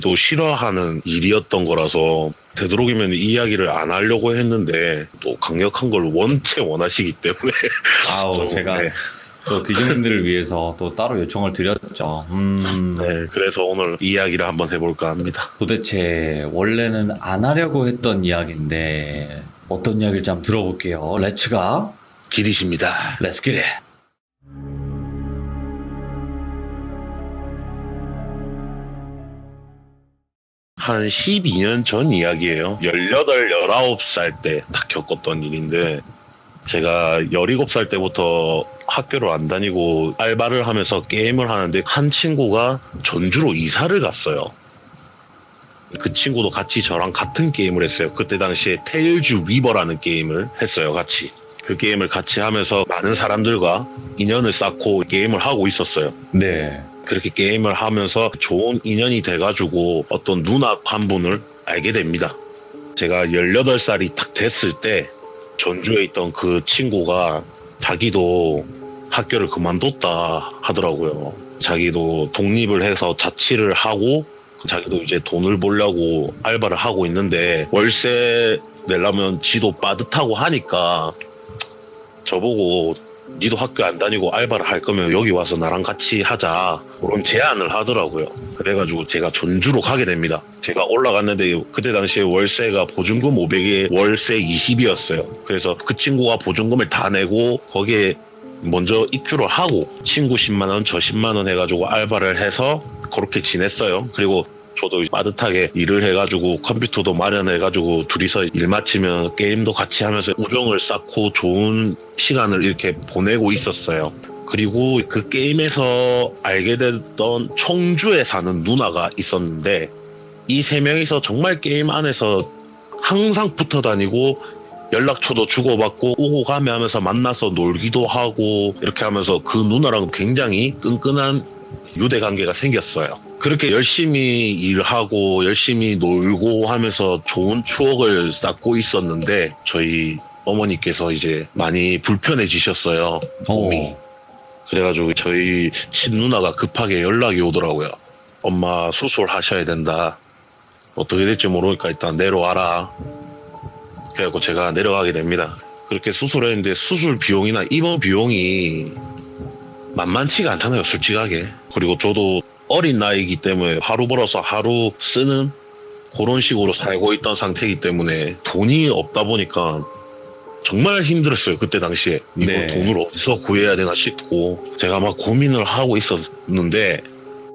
또 싫어하는 일이었던 거라서 되도록이면 이 이야기를 안 하려고 했는데 또 강력한 걸 원체 원하시기 때문에 아우, 제가 네. 또 귀중분들을 위해서 또 따로 요청을 드렸죠. 네, 그래서 오늘 이야기를 한번 해볼까 합니다. 도대체 원래는 안 하려고 했던 이야기인데 어떤 이야기를 좀 들어볼게요. 렛츠가 길이십니다. 렛츠 기릿. 한 12년 전 이야기예요. 18, 19살 때 딱 겪었던 일인데 제가 17살 때부터 학교를 안 다니고 알바를 하면서 게임을 하는데 한 친구가 전주로 이사를 갔어요. 그 친구도 같이 저랑 같은 게임을 했어요. 그때 당시에 테일즈 위버라는 게임을 했어요. 같이. 그 게임을 같이 하면서 많은 사람들과 인연을 쌓고 게임을 하고 있었어요. 네. 그렇게 게임을 하면서 좋은 인연이 돼가지고 어떤 누나 한 분을 알게 됩니다. 제가 18살이 딱 됐을 때 전주에 있던 그 친구가 자기도 학교를 그만뒀다 하더라고요. 자기도 독립을 해서 자취를 하고 자기도 이제 돈을 벌려고 알바를 하고 있는데 월세 내려면 지도 빠듯하고 하니까 저보고 니도 학교 안 다니고 알바를 할 거면 여기 와서 나랑 같이 하자 그런 제안을 하더라고요. 그래가지고 제가 전주로 가게 됩니다. 제가 올라갔는데 그때 당시에 월세가 보증금 500에 월세 20이었어요. 그래서 그 친구가 보증금을 다 내고 거기에 먼저 입주를 하고 친구 10만원 저 10만원 해가지고 알바를 해서 그렇게 지냈어요. 그리고 저도 빠듯하게 일을 해가지고 컴퓨터도 마련해가지고 둘이서 일 마치면 게임도 같이 하면서 우정을 쌓고 좋은 시간을 이렇게 보내고 있었어요. 그리고 그 게임에서 알게 됐던 청주에 사는 누나가 있었는데 이 세 명이서 정말 게임 안에서 항상 붙어 다니고 연락처도 주고받고 오고 가며 하면서 만나서 놀기도 하고 이렇게 하면서 그 누나랑 굉장히 끈끈한 유대관계가 생겼어요. 그렇게 열심히 일하고 열심히 놀고 하면서 좋은 추억을 쌓고 있었는데 저희 어머니께서 이제 많이 불편해지셨어요. 몸이. 그래가지고 저희 친누나가 급하게 연락이 오더라고요. 엄마 수술하셔야 된다. 어떻게 될지 모르니까 일단 내려와라. 그래갖고 제가 내려가게 됩니다. 그렇게 수술했는데 수술 비용이나 입원 비용이 만만치가 않잖아요, 솔직하게. 그리고 저도 어린 나이이기 때문에 하루 벌어서 하루 쓰는 그런 식으로 살고 있던 상태이기 때문에 돈이 없다 보니까 정말 힘들었어요. 그때 당시에. 이거 네. 돈을 어디서 구해야 되나 싶고 제가 막 고민을 하고 있었는데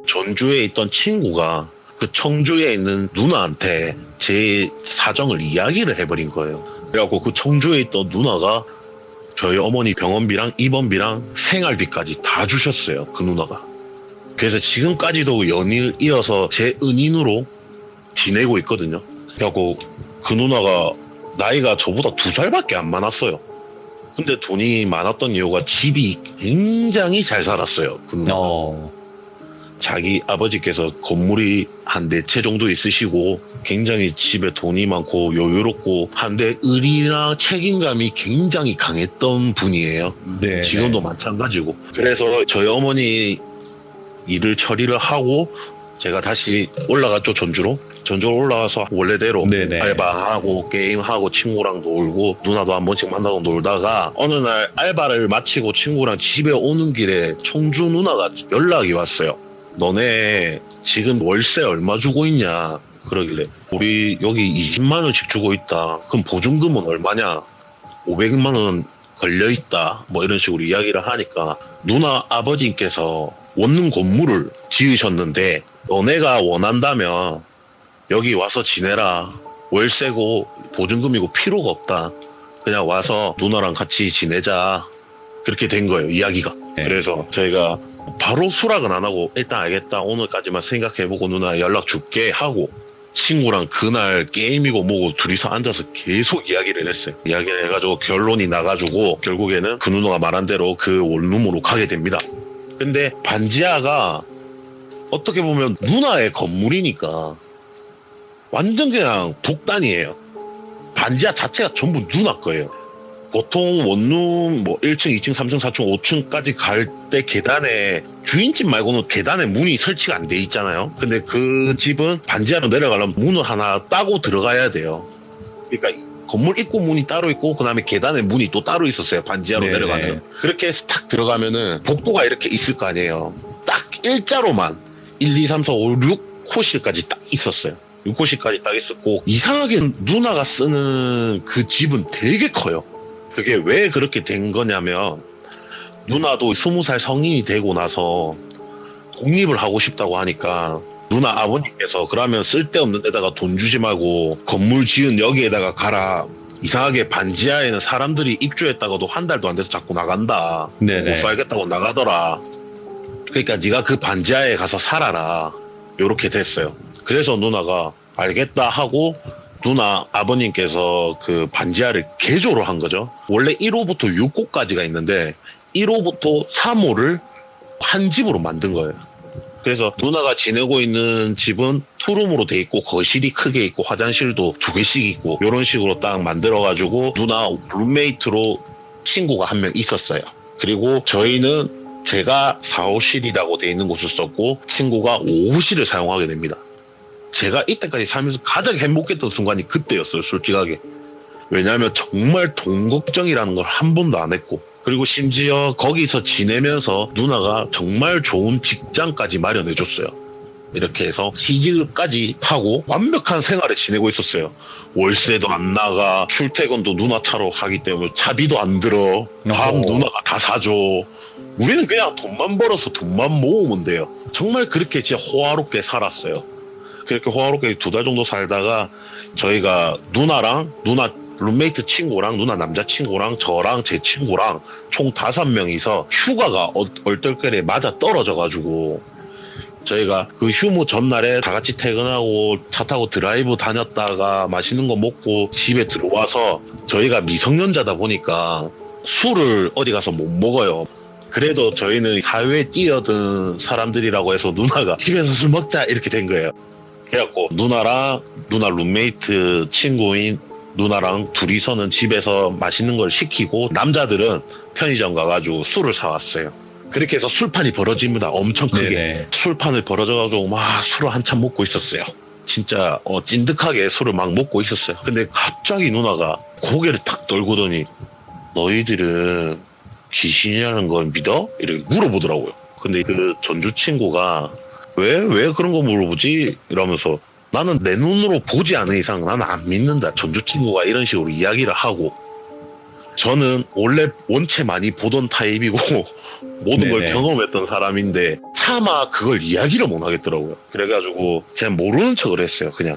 전주에 있던 친구가 그 청주에 있는 누나한테 제 사정을 이야기를 해버린 거예요. 그래갖고 그 청주에 있던 누나가 저희 어머니 병원비랑 입원비랑 생활비까지 다 주셨어요. 그 누나가. 그래서 지금까지도 연일 이어서 제 은인으로 지내고 있거든요. 그래갖고 그 누나가 나이가 저보다 2살밖에 안 많았어요. 근데 돈이 많았던 이유가 집이 굉장히 잘 살았어요. 그 누나. 자기 아버지께서 건물이 한 4채 정도 있으시고 굉장히 집에 돈이 많고 여유롭고 한데 의리나 책임감이 굉장히 강했던 분이에요. 네. 지금도 마찬가지고. 그래서 저희 어머니 일을 처리를 하고 제가 다시 올라갔죠. 전주로 올라가서 원래대로 네네. 알바하고 게임하고 친구랑 놀고 누나도 한 번씩 만나고 놀다가 어느 날 알바를 마치고 친구랑 집에 오는 길에 청주 누나가 연락이 왔어요. 너네 지금 월세 얼마 주고 있냐 그러길래 우리 여기 20만 원씩 주고 있다. 그럼 보증금은 얼마냐? 500만 원 걸려 있다. 뭐 이런 식으로 이야기를 하니까 누나 아버지께서 원룸 건물을 지으셨는데 너네가 원한다면 여기 와서 지내라. 월세고 보증금이고 필요가 없다. 그냥 와서 누나랑 같이 지내자. 그렇게 된 거예요, 이야기가. 네. 그래서 저희가 바로 수락은 안 하고 일단 알겠다. 오늘까지만 생각해보고 누나 연락 줄게 하고 친구랑 그날 게임이고 뭐고 둘이서 앉아서 계속 이야기를 했어요. 이야기를 해가지고 결론이 나가지고 결국에는 그 누나가 말한 대로 그 원룸으로 가게 됩니다. 근데 반지하가 어떻게 보면 누나의 건물이니까 완전 그냥 독단이에요. 반지하 자체가 전부 누나 거예요. 보통 원룸 뭐 1층, 2층, 3층, 4층, 5층까지 갈 때 계단에 주인집 말고는 계단에 문이 설치가 안 돼 있잖아요. 근데 그 집은 반지하로 내려가려면 문을 하나 따고 들어가야 돼요. 그러니까 건물 입구 문이 따로 있고 그다음에 계단에 문이 또 따로 있었어요. 반지하로 네네. 내려가는. 그렇게 해서 탁 들어가면은 복도가 이렇게 있을 거 아니에요. 딱 일자로만 1, 2, 3, 4, 5, 6호실까지 딱 있었어요. 6호실까지 딱 있었고 이상하게 누나가 쓰는 그 집은 되게 커요. 그게 왜 그렇게 된 거냐면 누나도 20살 성인이 되고 나서 독립을 하고 싶다고 하니까 누나 아버님께서 그러면 쓸데없는 데다가 돈 주지 말고 건물 지은 여기에다가 가라. 이상하게 반지하에는 사람들이 입주했다가도 한 달도 안 돼서 자꾸 나간다. 네네. 못 살겠다고 나가더라. 그러니까 네가 그 반지하에 가서 살아라. 요렇게 됐어요. 그래서 누나가 알겠다 하고 누나 아버님께서 그 반지하를 개조를 한 거죠. 원래 1호부터 6호까지가 있는데 1호부터 3호를 한 집으로 만든 거예요. 그래서 누나가 지내고 있는 집은 투룸으로 돼 있고 거실이 크게 있고 화장실도 2개씩 있고 이런 식으로 딱 만들어가지고 누나 룸메이트로 친구가 한 명 있었어요. 그리고 저희는 제가 4호실이라고 돼 있는 곳을 썼고 친구가 5호실을 사용하게 됩니다. 제가 이때까지 살면서 가장 행복했던 순간이 그때였어요. 솔직하게. 왜냐하면 정말 돈 걱정이라는 걸 한 번도 안 했고 그리고 심지어 거기서 지내면서 누나가 정말 좋은 직장까지 마련해줬어요. 이렇게 해서 시집까지 하고 완벽한 생활을 지내고 있었어요. 월세도 안 나가, 출퇴근도 누나 차로 하기 때문에 차비도 안 들어, 밥 누나가 다 사줘. 우리는 그냥 돈만 벌어서 돈만 모으면 돼요. 정말 그렇게 진짜 호화롭게 살았어요. 그렇게 호화롭게 2달 정도 살다가 저희가 누나랑 누나 룸메이트 친구랑 누나 남자친구랑 저랑 제 친구랑 총 5명이서 휴가가 얼떨결에 맞아 떨어져가지고 저희가 그 휴무 전날에 다 같이 퇴근하고 차 타고 드라이브 다녔다가 맛있는 거 먹고 집에 들어와서 저희가 미성년자다 보니까 술을 어디 가서 못 먹어요. 그래도 저희는 사회에 뛰어든 사람들이라고 해서 누나가 집에서 술 먹자 이렇게 된 거예요. 그래갖고 누나랑 누나 룸메이트 친구인 누나랑 둘이서는 집에서 맛있는 걸 시키고 남자들은 편의점 가가지고 술을 사왔어요. 그렇게 해서 술판이 벌어집니다. 엄청 크게. 네네. 술판을 벌어져가지고 막 술을 한참 먹고 있었어요. 진짜 찐득하게 술을 막 먹고 있었어요. 근데 갑자기 누나가 고개를 탁 떨구더니 너희들은 귀신이라는 걸 믿어? 이렇게 물어보더라고요. 근데 그 전주 친구가 왜 그런 거 물어보지? 이러면서 나는 내 눈으로 보지 않은 이상 나는 안 믿는다. 전주 친구가 이런 식으로 이야기를 하고 저는 원래 원체 많이 보던 타입이고 모든 걸 네네. 경험했던 사람인데 차마 그걸 이야기를 못 하겠더라고요. 그래가지고 제가 모르는 척을 했어요. 그냥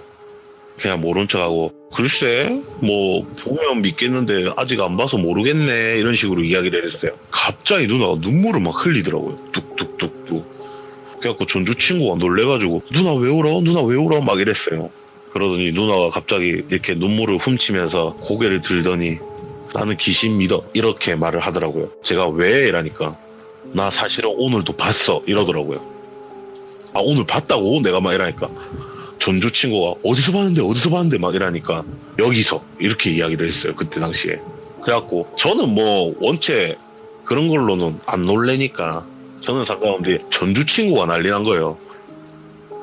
모르는 척하고 글쎄 뭐 보면 믿겠는데 아직 안 봐서 모르겠네 이런 식으로 이야기를 했어요. 갑자기 누나가 눈물을 막 흘리더라고요. 뚝뚝뚝뚝. 그래갖고 전주 친구가 놀래가지고 누나 왜 울어? 누나 왜 울어? 막 이랬어요. 그러더니 누나가 갑자기 이렇게 눈물을 훔치면서 고개를 들더니 나는 귀신 믿어 이렇게 말을 하더라고요. 제가 왜? 이라니까 나 사실은 오늘도 봤어 이러더라고요. 아 오늘 봤다고? 내가 막 이러니까 전주 친구가 어디서 봤는데 막 이러니까 여기서 이렇게 이야기를 했어요. 그때 당시에. 그래갖고 저는 뭐 원체 그런 걸로는 안 놀래니까 저는 상관없는데 전주 친구가 난리 난 거예요.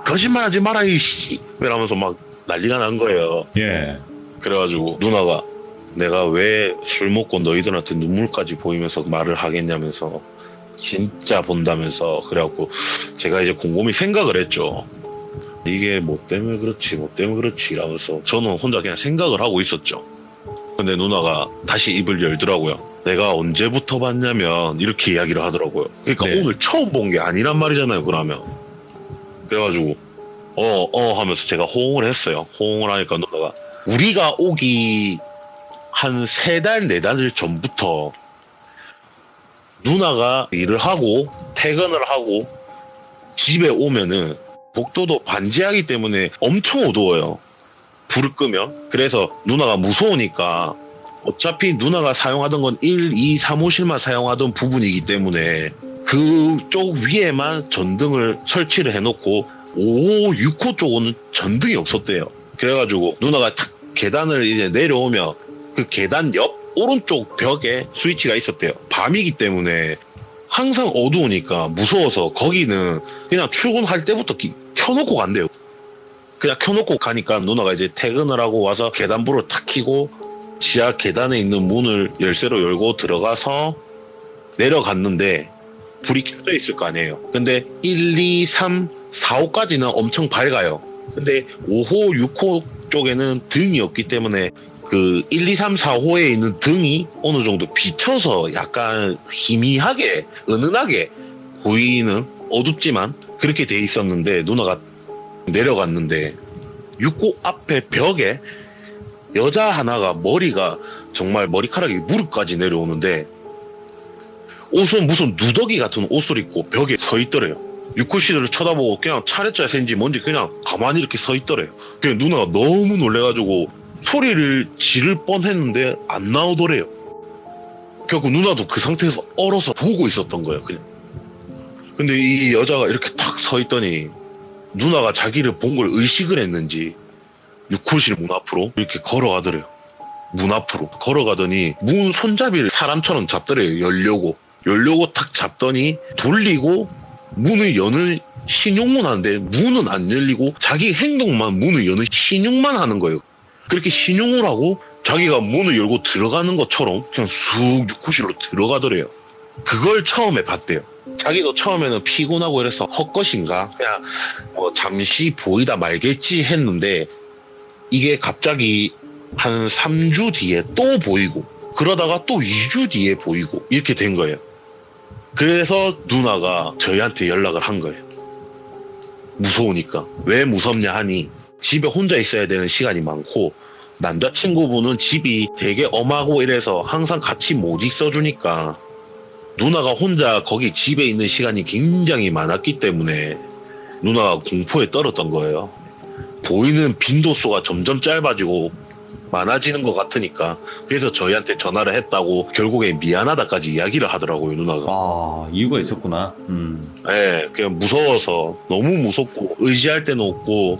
거짓말하지 마라 이씨 이러면서 막 난리가 난 거예요. 예. 그래가지고 누나가 내가 왜 술 먹고 너희들한테 눈물까지 보이면서 말을 하겠냐면서 진짜 본다면서 그래갖고 제가 이제 곰곰이 생각을 했죠. 이게 뭐 때문에 그렇지 이러면서 저는 혼자 그냥 생각을 하고 있었죠. 근데 누나가 다시 입을 열더라고요. 내가 언제부터 봤냐면 이렇게 이야기를 하더라고요. 그러니까 네. 오늘 처음 본 게 아니란 말이잖아요. 그러면 그래가지고 하면서 제가 호응을 했어요. 호응을 하니까 누나가 우리가 오기 한 3달 4달 전부터 누나가 일을 하고 퇴근을 하고 집에 오면은 복도도 반지하기 때문에 엄청 어두워요. 불을 끄면. 그래서 누나가 무서우니까 어차피 누나가 사용하던 건 1, 2, 3호실만 사용하던 부분이기 때문에 그쪽 위에만 전등을 설치를 해놓고 5호, 6호 쪽은 전등이 없었대요. 그래가지고 누나가 탁 계단을 이제 내려오면 그 계단 옆 오른쪽 벽에 스위치가 있었대요. 밤이기 때문에 항상 어두우니까 무서워서 거기는 그냥 출근할 때부터 켜놓고 간대요. 그냥 켜놓고 가니까 누나가 이제 퇴근을 하고 와서 계단불을 탁 켜고 지하 계단에 있는 문을 열쇠로 열고 들어가서 내려갔는데 불이 켜져 있을 거 아니에요. 근데 1, 2, 3, 4호까지는 엄청 밝아요. 근데 5호, 6호 쪽에는 등이 없기 때문에 그 1, 2, 3, 4호에 있는 등이 어느 정도 비쳐서 약간 희미하게, 은은하게 보이는, 어둡지만 그렇게 돼 있었는데 누나가 내려갔는데 6호 앞에 벽에 여자 하나가 머리가 정말 머리카락이 무릎까지 내려오는데 옷은 무슨 누더기 같은 옷을 입고 벽에 서 있더래요. 6호 씨를 쳐다보고 그냥 차례자세인지 뭔지 그냥 가만히 이렇게 서 있더래요. 그냥 누나가 너무 놀래가지고 소리를 지를 뻔했는데 안 나오더래요. 결국 누나도 그 상태에서 얼어서 보고 있었던 거예요. 그냥. 근데 이 여자가 이렇게 탁 서 있더니 누나가 자기를 본 걸 의식을 했는지 6호실 문 앞으로 이렇게 걸어가더래요. 문 앞으로 걸어가더니 문 손잡이를 사람처럼 잡더래요. 열려고 탁 잡더니 돌리고 문을 여는 신용문 하는데 문은 안 열리고 자기 행동만 문을 여는 신용만 하는 거예요. 그렇게 신용을 하고 자기가 문을 열고 들어가는 것처럼 그냥 쑥 6호실로 들어가더래요. 그걸 처음에 봤대요. 자기도 처음에는 피곤하고 이래서 헛것인가 그냥 잠시 보이다 말겠지 했는데 이게 갑자기 한 3주 뒤에 또 보이고 그러다가 또 2주 뒤에 보이고 이렇게 된 거예요. 그래서 누나가 저희한테 연락을 한 거예요. 무서우니까. 왜 무섭냐 하니 집에 혼자 있어야 되는 시간이 많고 남자친구분은 집이 되게 엄하고 이래서 항상 같이 못 있어주니까 누나가 혼자 거기 집에 있는 시간이 굉장히 많았기 때문에 누나가 공포에 떨었던 거예요. 보이는 빈도수가 점점 짧아지고 많아지는 것 같으니까 그래서 저희한테 전화를 했다고 결국에 미안하다까지 이야기를 하더라고요. 누나가. 아, 이유가 있었구나. 네, 그냥 무서워서 너무 무섭고 의지할 데는 없고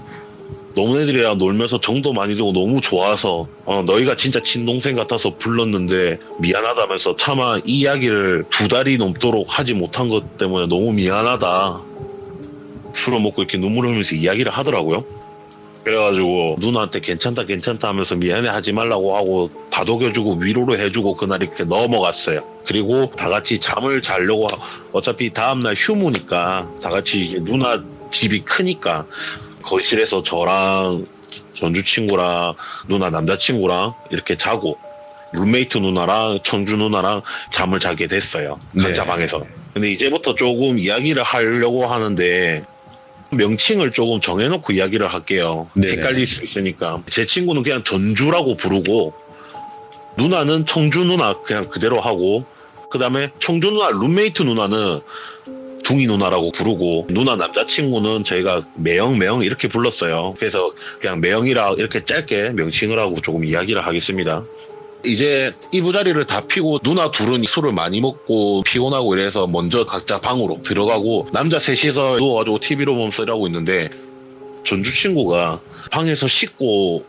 너네들이랑 놀면서 정도 많이 들고 너무 좋아서 너희가 진짜 친동생 같아서 불렀는데 미안하다면서 차마 이 이야기를 2달이 넘도록 하지 못한 것 때문에 너무 미안하다. 술을 먹고 이렇게 눈물을 흘리면서 이야기를 하더라고요. 그래가지고 누나한테 괜찮다 하면서 미안해 하지 말라고 하고 다독여주고 위로를 해주고 그날 이렇게 넘어갔어요. 그리고 다 같이 잠을 자려고 어차피 다음날 휴무니까 다 같이 이제 누나 집이 크니까 거실에서 저랑 전주 친구랑 누나 남자친구랑 이렇게 자고 룸메이트 누나랑 청주 누나랑 잠을 자게 됐어요. 각자 네. 방에서. 근데 이제부터 조금 이야기를 하려고 하는데 명칭을 조금 정해놓고 이야기를 할게요. 네네. 헷갈릴 수 있으니까. 제 친구는 그냥 전주라고 부르고 누나는 청주 누나 그냥 그대로 하고 그 다음에 청주 누나 룸메이트 누나는 둥이 누나라고 부르고 누나 남자친구는 저희가 매영 이렇게 불렀어요. 그래서 그냥 매영이라 이렇게 짧게 명칭을 하고 조금 이야기를 하겠습니다. 이제 이부자리를 다 피고 누나 둘은 술을 많이 먹고 피곤하고 이래서 먼저 각자 방으로 들어가고 남자 셋이서 누워가지고 TV로 보면서 일하고 있는데 전주 친구가 방에서 씻고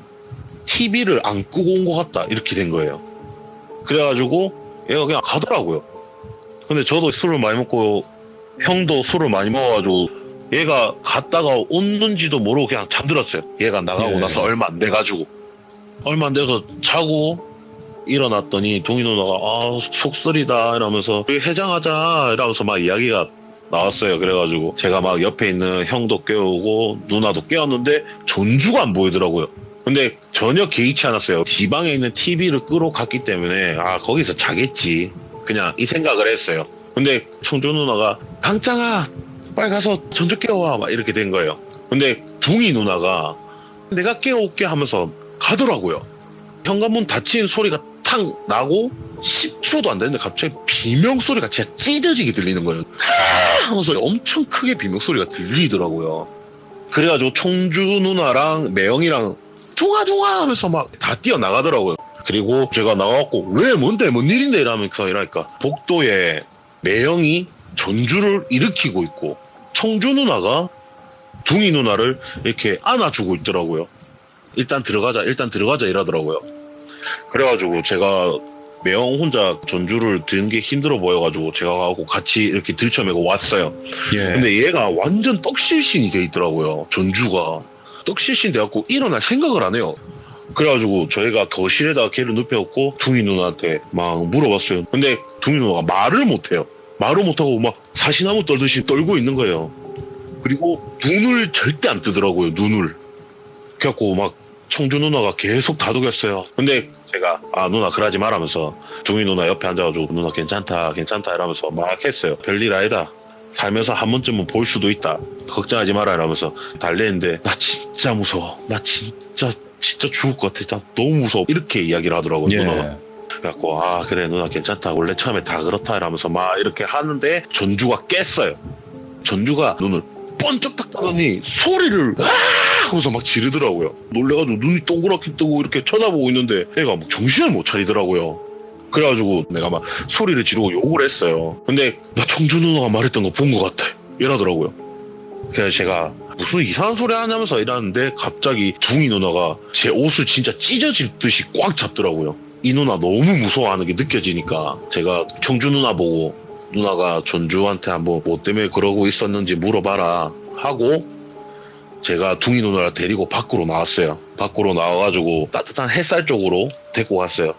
TV를 안 끄고 온 것 같다 이렇게 된 거예요. 그래가지고 얘가 그냥 가더라고요. 근데 저도 술을 많이 먹고 형도 술을 많이 먹어가지고 얘가 갔다가 오는지도 모르고 그냥 잠들었어요. 얘가 나가고 네. 나서 얼마 안 돼가지고 얼마 안 돼서 자고 일어났더니 동희 누나가 속쓰리다 이러면서 우리 해장하자 이러면서 막 이야기가 나왔어요. 그래가지고 제가 막 옆에 있는 형도 깨우고 누나도 깨웠는데 전주가 안 보이더라고요. 근데 전혀 개의치 않았어요. 지방에 있는 TV를 끄러 갔기 때문에 거기서 자겠지 그냥 이 생각을 했어요. 근데 청주 누나가 강짱아 빨리 가서 전주 깨워와 막 이렇게 된 거예요. 근데 둥이 누나가 내가 깨워올게 하면서 가더라고요. 현관문 닫힌 소리가 탁 나고 10초도 안 됐는데 갑자기 비명소리가 진짜 찢어지게 들리는 거예요. 하면서 엄청 크게 비명소리가 들리더라고요. 그래가지고 청주 누나랑 매영이랑 둥아 하면서 막 다 뛰어나가더라고요. 그리고 제가 나와갖고 왜 뭔데 뭔 일인데 이러니까 복도에 매영이 전주를 일으키고 있고 청주 누나가 둥이 누나를 이렇게 안아주고 있더라고요. 일단 들어가자 이러더라고요. 그래가지고 제가 매형 혼자 전주를 드는 게 힘들어 보여가지고 제가 가고 같이 이렇게 들쳐매고 왔어요. 예. 근데 얘가 완전 떡실신이 돼 있더라고요. 전주가 떡실신 돼갖고 일어날 생각을 안 해요. 그래가지고 저희가 거실에다가 걔를 눕혀갖고 둥이 누나한테 막 물어봤어요. 근데 둥이 누나가 말을 못해요. 말을 못하고 막 사시나무 떨듯이 떨고 있는 거예요. 그리고 눈을 절대 안 뜨더라고요. 눈을. 그래갖고 막 청주 누나가 계속 다독였어요. 근데 제가 누나 그러지 말라면서 둥이 누나 옆에 앉아가지고 누나 괜찮다 이러면서 막 했어요. 별일 아니다. 살면서 한 번쯤은 볼 수도 있다. 걱정하지 마라 이러면서 달래는데 나 진짜 무서워. 나 진짜 죽을 것 같아. 나 너무 무서워. 이렇게 이야기를 하더라고요. 예. 누나가. 그래갖고 그래 누나 괜찮다. 원래 처음에 다 그렇다 이러면서 막 이렇게 하는데 전주가 깼어요. 전주가 눈을 번쩍 딱 뜨더니 소리를 하면서 막 지르더라고요. 놀래가지고 눈이 동그랗게 뜨고 이렇게 쳐다보고 있는데 애가 막 정신을 못 차리더라고요. 그래가지고 내가 막 소리를 지르고 욕을 했어요. 근데 나 청주 누나가 말했던 거 본 것 같아 이러더라고요. 그래서 제가 무슨 이상한 소리 하냐면서 이러는데 갑자기 둥이 누나가 제 옷을 진짜 찢어질 듯이 꽉 잡더라고요. 이 누나 너무 무서워하는 게 느껴지니까 제가 청주 누나 보고 누나가 전주한테 한번 뭐 때문에 그러고 있었는지 물어봐라 하고 제가 둥이 누나를 데리고 밖으로 나왔어요. 밖으로 나와가지고 따뜻한 햇살 쪽으로 데리고 갔어요.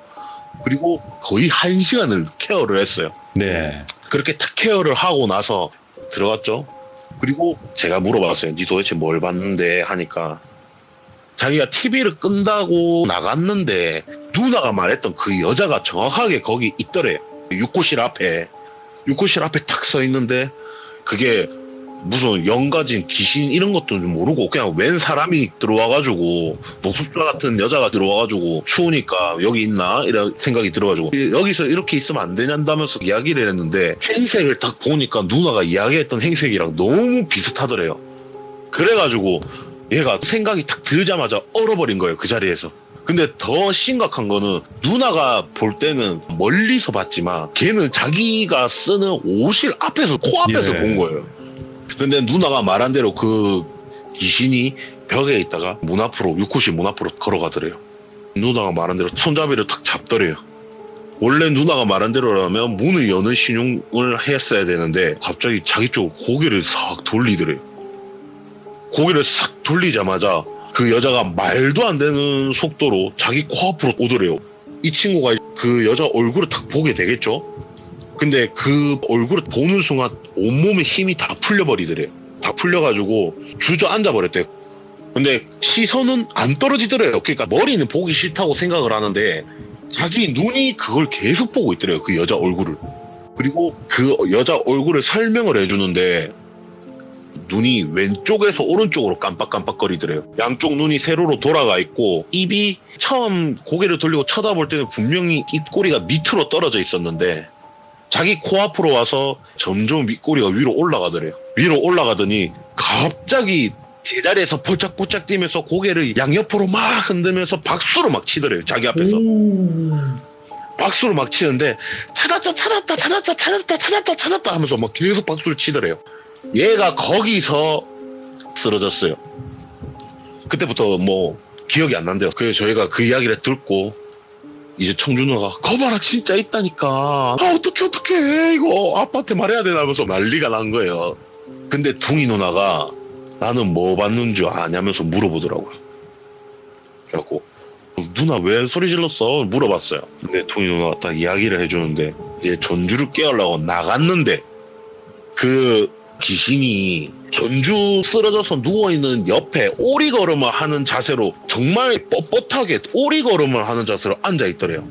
그리고 거의 1시간을 케어를 했어요. 네. 그렇게 탁 케어를 하고 나서 들어갔죠. 그리고 제가 물어봤어요. 니 도대체 뭘 봤는데 하니까 자기가 TV를 끈다고 나갔는데 누나가 말했던 그 여자가 정확하게 거기 있더래요. 육고실 앞에 탁 서 있는데 그게 무슨 영가진 귀신 이런 것도 모르고 그냥 웬 사람이 들어와가지고 노숙자 같은 여자가 들어와가지고 추우니까 여기 있나 이런 생각이 들어가지고 여기서 이렇게 있으면 안 되냐면서 이야기를 했는데 행색을 딱 보니까 누나가 이야기했던 행색이랑 너무 비슷하더래요. 그래가지고 얘가 생각이 딱 들자마자 얼어버린 거예요. 그 자리에서. 근데 더 심각한 거는 누나가 볼 때는 멀리서 봤지만 걔는 자기가 쓰는 옷을 앞에서 코앞에서 예. 본 거예요. 근데 누나가 말한 대로 그 귀신이 벽에 있다가 문 앞으로 육구실 문 앞으로 걸어가더래요. 누나가 말한 대로 손잡이를 탁 잡더래요. 원래 누나가 말한 대로라면 문을 여는 신용을 했어야 되는데 갑자기 자기 쪽으로 고개를 싹 돌리더래요. 고개를 싹 돌리자마자 그 여자가 말도 안 되는 속도로 자기 코앞으로 오더래요. 이 친구가 그 여자 얼굴을 딱 보게 되겠죠? 근데 그 얼굴을 보는 순간 온몸에 힘이 다 풀려버리더래요. 다 풀려가지고 주저앉아 버렸대요. 근데 시선은 안 떨어지더래요. 그러니까 머리는 보기 싫다고 생각을 하는데 자기 눈이 그걸 계속 보고 있더래요. 그 여자 얼굴을. 그리고 그 여자 얼굴을 설명을 해주는데 눈이 왼쪽에서 오른쪽으로 깜빡깜빡거리더래요. 양쪽 눈이 세로로 돌아가 있고 입이 처음 고개를 돌리고 쳐다볼 때는 분명히 입꼬리가 밑으로 떨어져 있었는데 자기 코앞으로 와서 점점 입꼬리가 위로 올라가더래요. 위로 올라가더니 갑자기 제자리에서 폴짝폴짝 뛰면서 고개를 양옆으로 막 흔들면서 박수로 막 치더래요. 자기 앞에서. 박수를 막 치는데 찾았다 하면서 막 계속 박수를 치더래요. 얘가 거기서 쓰러졌어요. 그때부터 뭐 기억이 안 난대요. 그래서 저희가 그 이야기를 듣고 이제 청주 누나가 거봐라 진짜 있다니까 어떡해 이거 아빠한테 말해야 되나 하면서 난리가 난 거예요. 근데 둥이 누나가 나는 뭐 봤는 줄 아냐면서 물어보더라고요. 그래갖고 누나 왜 소리 질렀어? 물어봤어요. 근데 둥이 누나가 딱 이야기를 해주는데 이제 전주를 깨우려고 나갔는데 그 귀신이 전주 쓰러져서 누워있는 옆에 오리걸음을 하는 자세로 정말 뻣뻣하게 오리걸음을 하는 자세로 앉아있더래요.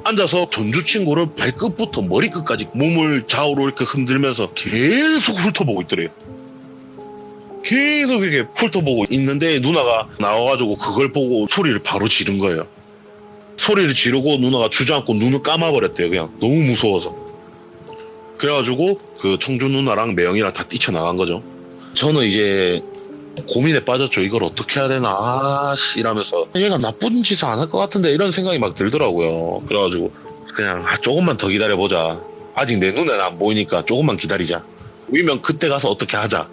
앉아서 전주 친구를 발끝부터 머리끝까지 몸을 좌우로 이렇게 흔들면서 계속 훑어보고 있더래요. 계속 이렇게 훑어보고 있는데 누나가 나와가지고 그걸 보고 소리를 바로 지른 거예요. 소리를 지르고 누나가 주저앉고 눈을 감아버렸대요. 그냥 너무 무서워서. 그래가지고 그 청주 누나랑 매형이랑 다 뛰쳐나간 거죠. 저는 이제 고민에 빠졌죠. 이걸 어떻게 해야 되나 이러면서 얘가 나쁜 짓을 안 할 것 같은데 이런 생각이 막 들더라고요. 그래가지고 그냥 조금만 더 기다려보자. 아직 내 눈에는 안 보이니까 조금만 기다리자. 보이면 그때 가서 어떻게 하자.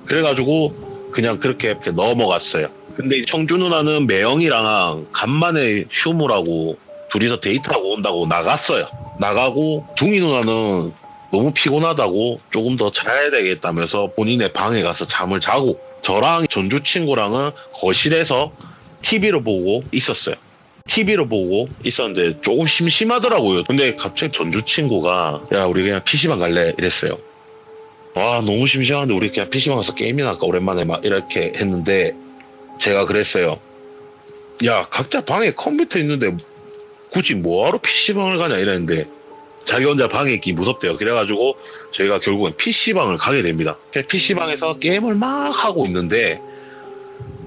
그래가지고 그냥 그렇게 넘어갔어요. 근데 청주 누나는 매형이랑 간만에 휴무라고 둘이서 데이트하고 온다고 나갔어요. 나가고 둥이 누나는 너무 피곤하다고 조금 더 자야 되겠다면서 본인의 방에 가서 잠을 자고 저랑 전주 친구랑은 거실에서 TV를 보고 있었어요. TV를 보고 있었는데 조금 심심하더라고요. 근데 갑자기 전주 친구가 야 우리 그냥 PC방 갈래 이랬어요. 와 너무 심심한데 우리 그냥 PC방 가서 게임이나 할까 오랜만에 막 이렇게 했는데 제가 그랬어요. 야 각자 방에 컴퓨터 있는데 굳이 뭐하러 PC방을 가냐 이랬는데 자기 혼자 방에 있기 무섭대요. 그래가지고 저희가 결국엔 PC방을 가게 됩니다. PC방에서 게임을 막 하고 있는데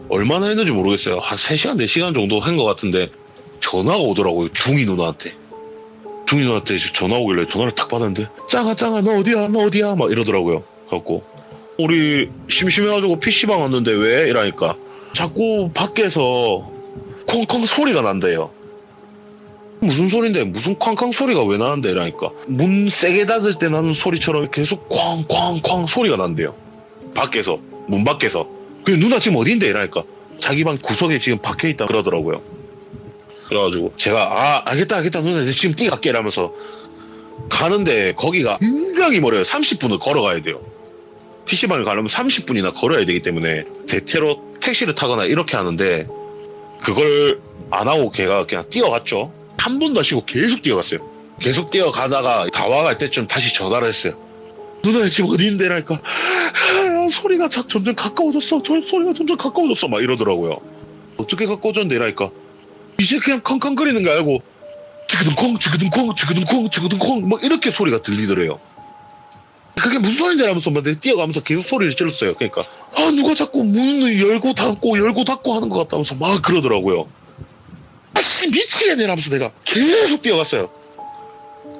얼마나 했는지 모르겠어요. 한 3시간, 4시간 정도 한 것 같은데 전화가 오더라고요. 둥이 누나한테. 둥이 누나한테 전화 오길래 전화를 탁 받았는데 짱아 너 어디야 막 이러더라고요. 갖고 우리 심심해가지고 PC방 왔는데 왜? 이러니까 자꾸 밖에서 콩콩 소리가 난대요. 무슨 소린데 무슨 쾅쾅 소리가 왜 나는데 이러니까 문 세게 닫을 때 나는 소리처럼 계속 쾅쾅쾅 소리가 난대요. 밖에서 문 밖에서. 그 누나 지금 어딘데 이러니까 자기 방 구석에 지금 박혀있다 그러더라고요. 그래가지고 제가 알겠다 누나 이제 지금 뛰갈게 이러면서 가는데 거기가 굉장히 멀어요. 30분을 걸어가야 돼요. PC방을 가려면 30분이나 걸어야 되기 때문에 대체로 택시를 타거나 이렇게 하는데 그걸 안 하고 걔가 그냥 뛰어갔죠. 한 번도 안 쉬고 계속 뛰어갔어요. 계속 뛰어가다가 다 와갈 때쯤 다시 전화를 했어요. 누나 지금 어디인데? 라니까 소리가 점점 가까워졌어. 소리가 점점 가까워졌어. 막 이러더라고요. 어떻게 가까워졌는데? 이라니까 이제 그냥 컹컹거리는 거 알고 지그둥콩 막 이렇게 소리가 들리더래요. 그게 무슨 소리인지 알면서 막 뛰어가면서 계속 소리를 질렀어요. 그러니까 누가 자꾸 문을 열고 닫고 하는 것 같다면서 막 그러더라고요. 미치겠네 라면서 내가 계속 뛰어갔어요.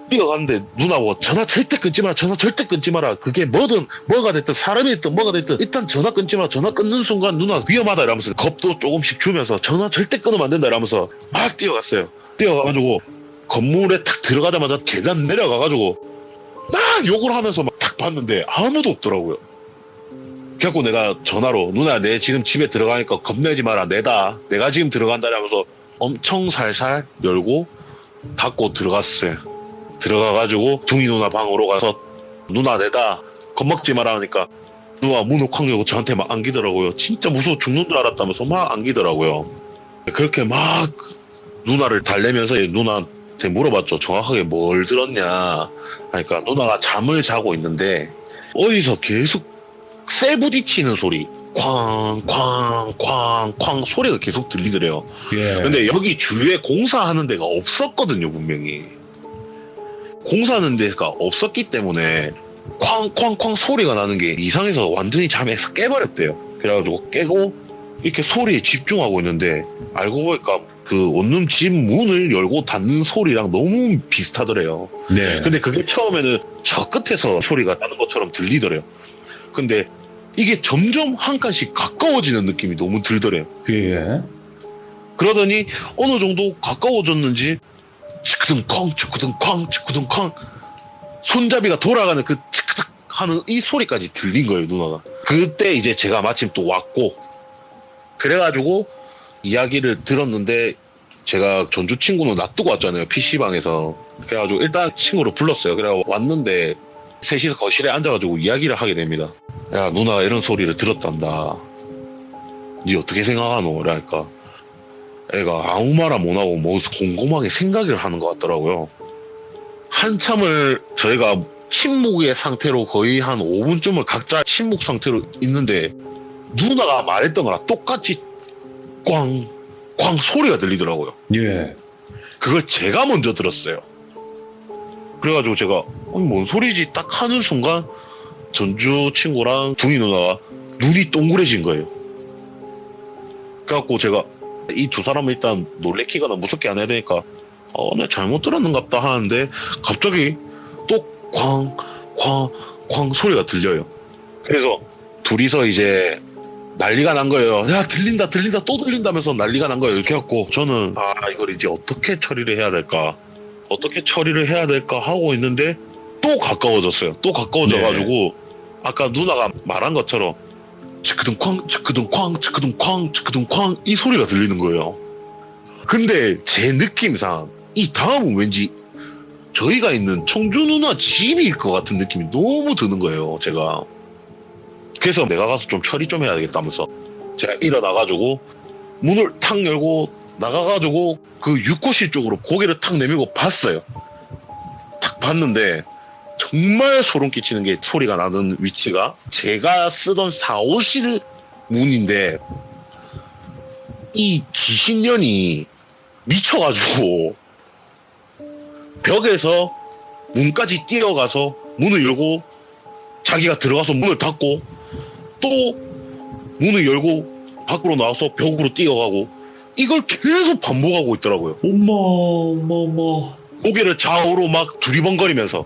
뛰어갔는데 누나 뭐 전화 절대 끊지 마라. 그게 뭐가 됐든 사람이 됐든 뭐가 됐든 일단 전화 끊지 마라. 전화 끊는 순간 누나 위험하다 이러면서 겁도 조금씩 주면서 전화 절대 끊으면 안 된다 이러면서 막 뛰어갔어요. 뛰어가가지고 건물에 탁 들어가자마자 계단 내려가가지고 막 욕을 하면서 막 탁 봤는데 아무도 없더라고요. 그래갖고 내가 전화로 누나 내 지금 집에 들어가니까 겁내지 마라. 내가 지금 들어간다 이러면서 엄청 살살 열고 닫고 들어갔어요. 들어가가지고 둥이 누나 방으로 가서 누나 내다 겁먹지 마라 하니까 누나 문을 쾅 열고 저한테 막 안기더라고요. 진짜 무서워 죽는 줄 알았다면서 막 안기더라고요. 그렇게 막 누나를 달래면서 누나한테 물어봤죠. 정확하게 뭘 들었냐. 그러니까 누나가 잠을 자고 있는데 어디서 계속 쇠 부딪히는 소리 쾅 소리가 계속 들리더래요. 예. 근데 여기 주위에 공사하는 데가 없었거든요. 분명히 공사하는 데가 없었기 때문에 쾅쾅쾅 소리가 나는 게 이상해서 완전히 잠에서 깨버렸대요. 그래가지고 깨고 이렇게 소리에 집중하고 있는데 알고 보니까 그 원룸 집 문을 열고 닫는 소리랑 너무 비슷하더래요. 네. 근데 그게 처음에는 저 끝에서 소리가 나는 것처럼 들리더래요. 근데 이게 점점 한 칸씩 가까워지는 느낌이 너무 들더래요. 예. 그러더니 어느 정도 가까워졌는지 치크둥쾅 손잡이가 돌아가는 그 치크닥 하는 이 소리까지 들린 거예요. 누나가. 그때 이제 제가 마침 또 왔고 그래가지고 이야기를 들었는데 제가 전주 친구는 놔두고 왔잖아요. PC방에서. 그래가지고 일단 친구를 불렀어요. 그래가지고 왔는데 셋이서 거실에 앉아가지고 이야기를 하게 됩니다. 야 누나가 이런 소리를 들었단다. 니 어떻게 생각하노? 그러니까 애가 아무 말 못 하고 뭐 곰곰하게 생각을 하는 것 같더라고요. 한참을 저희가 침묵의 상태로 거의 한 5분쯤을 각자 침묵 상태로 있는데 누나가 말했던 거랑 똑같이 꽝 소리가 들리더라고요. 예. 그걸 제가 먼저 들었어요. 그래가지고 제가 뭔 소리지 딱 하는 순간 전주 친구랑 둥이 누나가 눈이 동그래진 거예요. 그래갖고 제가 이 두 사람을 일단 놀래키거나 무섭게 안 해야 되니까 내가 잘못 들었는갑다 하는데 갑자기 또 쾅 소리가 들려요. 그래서 둘이서 이제 난리가 난 거예요. 야 들린다 또 들린다면서 난리가 난 거예요. 이렇게 해갖고 저는 이걸 이제 어떻게 처리를 해야 될까 하고 있는데 또 가까워졌어요. 또 가까워져가지고 네. 아까 누나가 말한 것처럼 치크둥쾅 이 소리가 들리는 거예요. 근데 제 느낌상 이 다음은 왠지 저희가 있는 청주 누나 집일 것 같은 느낌이 너무 드는 거예요, 제가. 그래서 내가 가서 좀 처리 좀 해야 되겠다면서 제가 일어나가지고 문을 탁 열고 나가가지고 그 육고실 쪽으로 고개를 탁 내밀고 봤어요. 탁 봤는데 정말 소름 끼치는 게 소리가 나는 위치가 제가 쓰던 4호실 문인데 이 귀신년이 미쳐가지고 벽에서 문까지 뛰어가서 문을 열고 자기가 들어가서 문을 닫고 또 문을 열고 밖으로 나와서 벽으로 뛰어가고 이걸 계속 반복하고 있더라고요. 어머. 고개를 좌우로 막 두리번거리면서.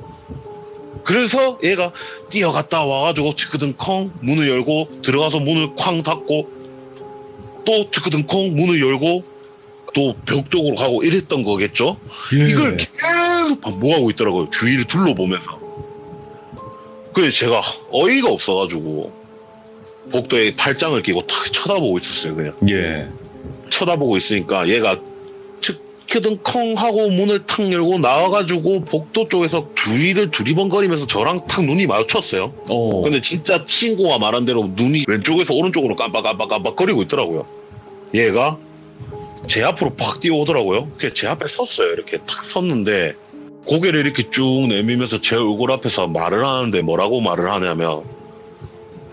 그래서 얘가 뛰어갔다 와가지고 치크등콩 문을 열고 들어가서 문을 쾅 닫고 또 치크등콩 문을 열고 또 벽 쪽으로 가고 이랬던 거겠죠. 예. 이걸 계속 반복하고 있더라고요. 주위를 둘러보면서. 그래서 제가 어이가 없어가지고 복도에 팔짱을 끼고 탁 쳐다보고 있었어요. 그냥 예. 쳐다보고 있으니까 얘가 치크등콩 하고 문을 탁 열고 나와가지고 복도 쪽에서 주위를 두리번거리면서 저랑 탁 눈이 마주쳤어요. 근데 진짜 친구가 말한 대로 눈이 왼쪽에서 오른쪽으로 깜빡거리고 있더라고요. 얘가 제 앞으로 팍 뛰어오더라고요. 그래서 제 앞에 섰어요. 이렇게 탁 섰는데 고개를 이렇게 쭉 내밀면서 제 얼굴 앞에서 말을 하는데 뭐라고 말을 하냐면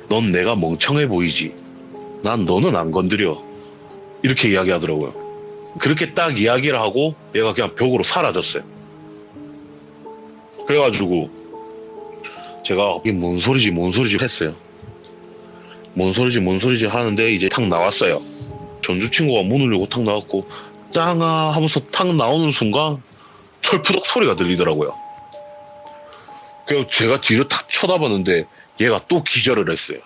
넌 내가 멍청해 보이지. 난 너는 안 건드려. 이렇게 이야기하더라고요. 그렇게 딱 이야기를 하고 얘가 그냥 벽으로 사라졌어요. 그래가지고 제가 이게 뭔 소리지 했어요. 뭔 소리지 하는데 이제 탁 나왔어요. 전주 친구가 문을 열고 탁 나왔고 짱아 하면서 탁 나오는 순간 철푸덕 소리가 들리더라고요. 그래서 제가 뒤를 탁 쳐다봤는데 얘가 또 기절을 했어요.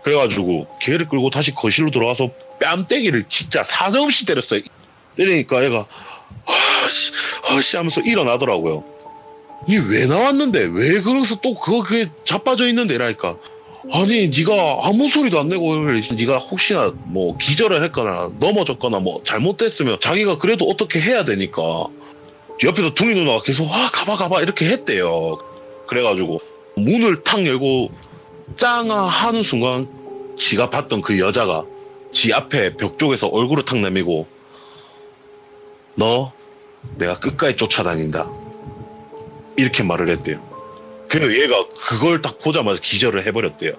그래가지고 걔를 끌고 다시 거실로 들어와서 뺨때기를 진짜 사정없이 때렸어요. 때리니까 얘가 아씨 하면서 일어나더라고요. 니 왜 나왔는데 왜 그래서 또 그게 자빠져 있는데 이라니까 아니 네가 아무 소리도 안 내고 네가 혹시나 뭐 기절을 했거나 넘어졌거나 뭐 잘못됐으면 자기가 그래도 어떻게 해야 되니까 옆에서 둥이 누나가 계속 가봐 이렇게 했대요. 그래가지고 문을 탁 열고 짱아 하는 순간 지가 봤던 그 여자가 지 앞에 벽 쪽에서 얼굴을 탁 내밀고 너 내가 끝까지 쫓아다닌다 이렇게 말을 했대요. 그래서 얘가 그걸 딱 보자마자 기절을 해버렸대요.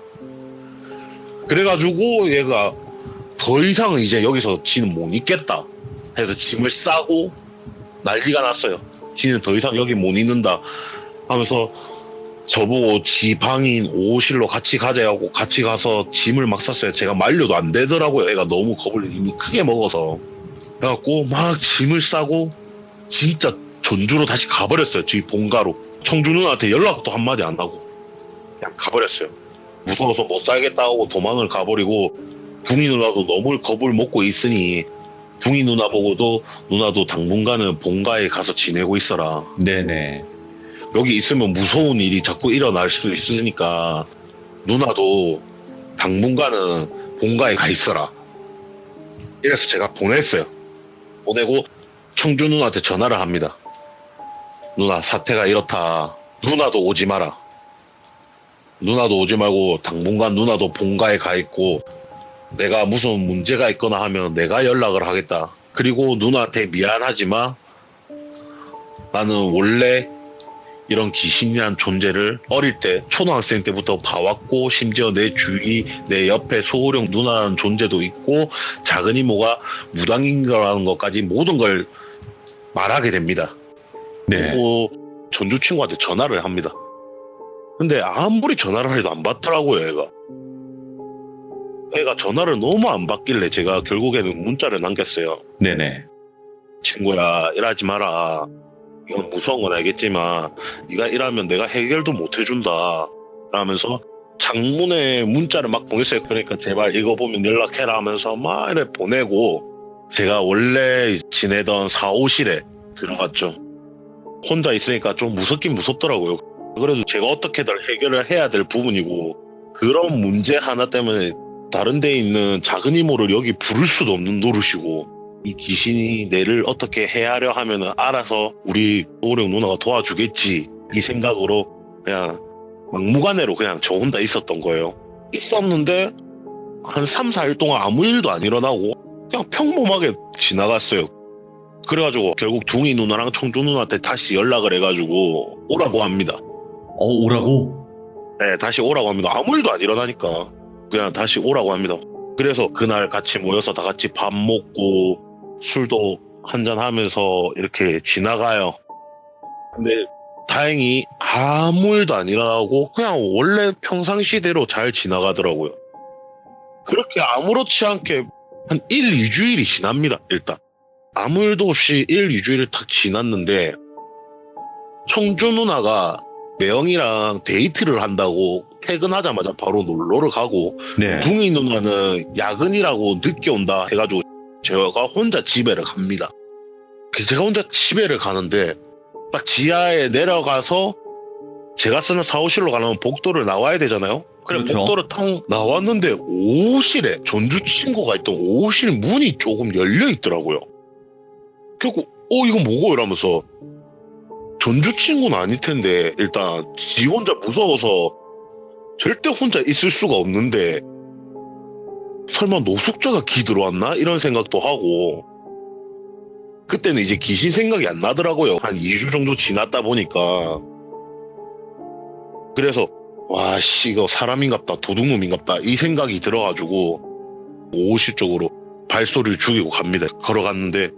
그래가지고 얘가 더 이상은 이제 여기서 지는 못 있겠다 해서 짐을 싸고 난리가 났어요. 지는 더 이상 여기 못 있는다 하면서 저보고 지 방인 5호실로 같이 가자고 같이 가서 짐을 막 쌌어요. 제가 말려도 안 되더라고요. 애가 너무 겁을 이미 크게 먹어서. 그래갖고 막 짐을 싸고 진짜 전주로 다시 가버렸어요. 지 본가로. 청주 누나한테 연락도 한마디 안 하고 그냥 가버렸어요. 무서워서 못 살겠다 하고 도망을 가버리고 붕이 누나도 너무 겁을 먹고 있으니 붕이 누나 보고도 누나도 당분간은 본가에 가서 지내고 있어라. 네네. 여기 있으면 무서운 일이 자꾸 일어날 수 있으니까 누나도 당분간은 본가에 가 있어라. 이래서 제가 보냈어요. 보내고 청주 누나한테 전화를 합니다. 누나 사태가 이렇다. 누나도 오지 마라. 누나도 오지 말고 당분간 누나도 본가에 가 있고 내가 무슨 문제가 있거나 하면 내가 연락을 하겠다. 그리고 누나한테 미안하지만 나는 원래 이런 귀신이란 존재를 어릴 때 초등학생 때부터 봐왔고 심지어 내 주위 내 옆에 소호령 누나라는 존재도 있고 작은 이모가 무당인 거라는 것까지 모든 걸 말하게 됩니다. 네. 그리고 전주 친구한테 전화를 합니다. 근데 아무리 전화를 해도 안 받더라고요. 애가 전화를 너무 안 받길래 제가 결국에는 문자를 남겼어요. 네네. 친구야 이러지 마라. 이건 무서운 건 알겠지만 네가 이러면 내가 해결도 못 해준다 라면서 장문의 문자를 막 보냈어요. 그러니까 제발 읽어보면 연락해라 하면서 막 이렇게 보내고 제가 원래 지내던 4호실에 들어갔죠. 혼자 있으니까 좀 무섭긴 무섭더라고요. 그래도 제가 어떻게든 해결을 해야 될 부분이고 그런 문제 하나 때문에 다른 데 있는 작은 이모를 여기 부를 수도 없는 노릇이고 이 귀신이 내를 어떻게 해하려 하면은 알아서 우리 오령 누나가 도와주겠지 이 생각으로 그냥 막무가내로 그냥 저 혼자 있었던 거예요. 있었는데 한 3, 4일 동안 아무 일도 안 일어나고 그냥 평범하게 지나갔어요. 그래가지고 결국 둥이 누나랑 청주 누나한테 다시 연락을 해가지고 오라고 합니다. 오라고? 네, 다시 오라고 합니다. 아무 일도 안 일어나니까 그냥 다시 오라고 합니다. 그래서 그날 같이 모여서 다 같이 밥 먹고 술도 한잔 하면서 이렇게 지나가요. 근데 다행히 아무 일도 안 일어나고 그냥 원래 평상시대로 잘 지나가더라고요. 그렇게 아무렇지 않게 한 1, 2주일이 지납니다. 일단 아무 일도 없이 1, 2주일을 탁 지났는데 청주 누나가 매형이랑 데이트를 한다고 퇴근하자마자 바로 놀러를 가고 네. 둥이 누나는 야근이라고 늦게 온다 해가지고 제가 혼자 집에를 갑니다. 제가 혼자 집에를 가는데 딱 지하에 내려가서 제가 쓰는 사무실로 가려면 복도를 나와야 되잖아요. 그래 그렇죠. 복도를 탁 나왔는데 오실에 전주 친구가 있던 오실 문이 조금 열려 있더라고요. 그리고 이거 뭐고 이러면서 전주 친구는 아닐 텐데 일단 지 혼자 무서워서 절대 혼자 있을 수가 없는데 설마 노숙자가 기 들어왔나 이런 생각도 하고 그때는 이제 귀신 생각이 안 나더라고요. 한 2주 정도 지났다 보니까. 그래서 와씨 이거 사람인갑다 도둑놈인갑다 이 생각이 들어가지고 오실 쪽으로 발소리를 죽이고 갑니다. 걸어갔는데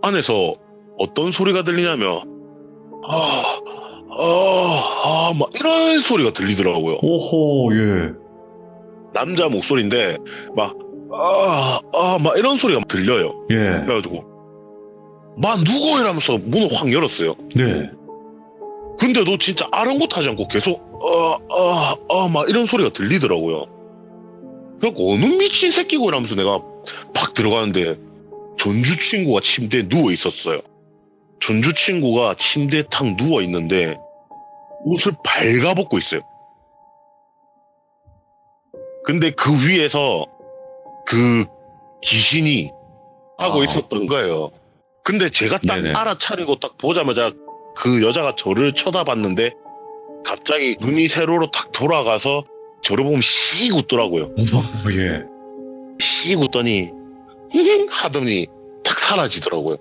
안에서 어떤 소리가 들리냐면 막 이런 소리가 들리더라고요. 오호, 예. 남자 목소리인데 막 이런 소리가 들려요. 예. 그래가지고 누구 이러면서 문을 확 열었어요. 네. 근데도 진짜 아랑곳하지 않고 계속 막 이런 소리가 들리더라고요. 그래갖고 어느 미친 새끼고 이러면서 내가 팍 들어가는데 전주 친구가 침대에 누워 있었어요. 전주 친구가 침대에 탁 누워 있는데 옷을 발가벗고 있어요. 근데 그 위에서 그 귀신이 하고 있었던 거예요. 근데 제가 딱 네네. 알아차리고 딱 보자마자 그 여자가 저를 쳐다봤는데 갑자기 눈이 세로로 탁 돌아가서 저를 보면 씩 웃더라고요. 예. 씩 웃더니 히히 하더니 탁 사라지더라고요.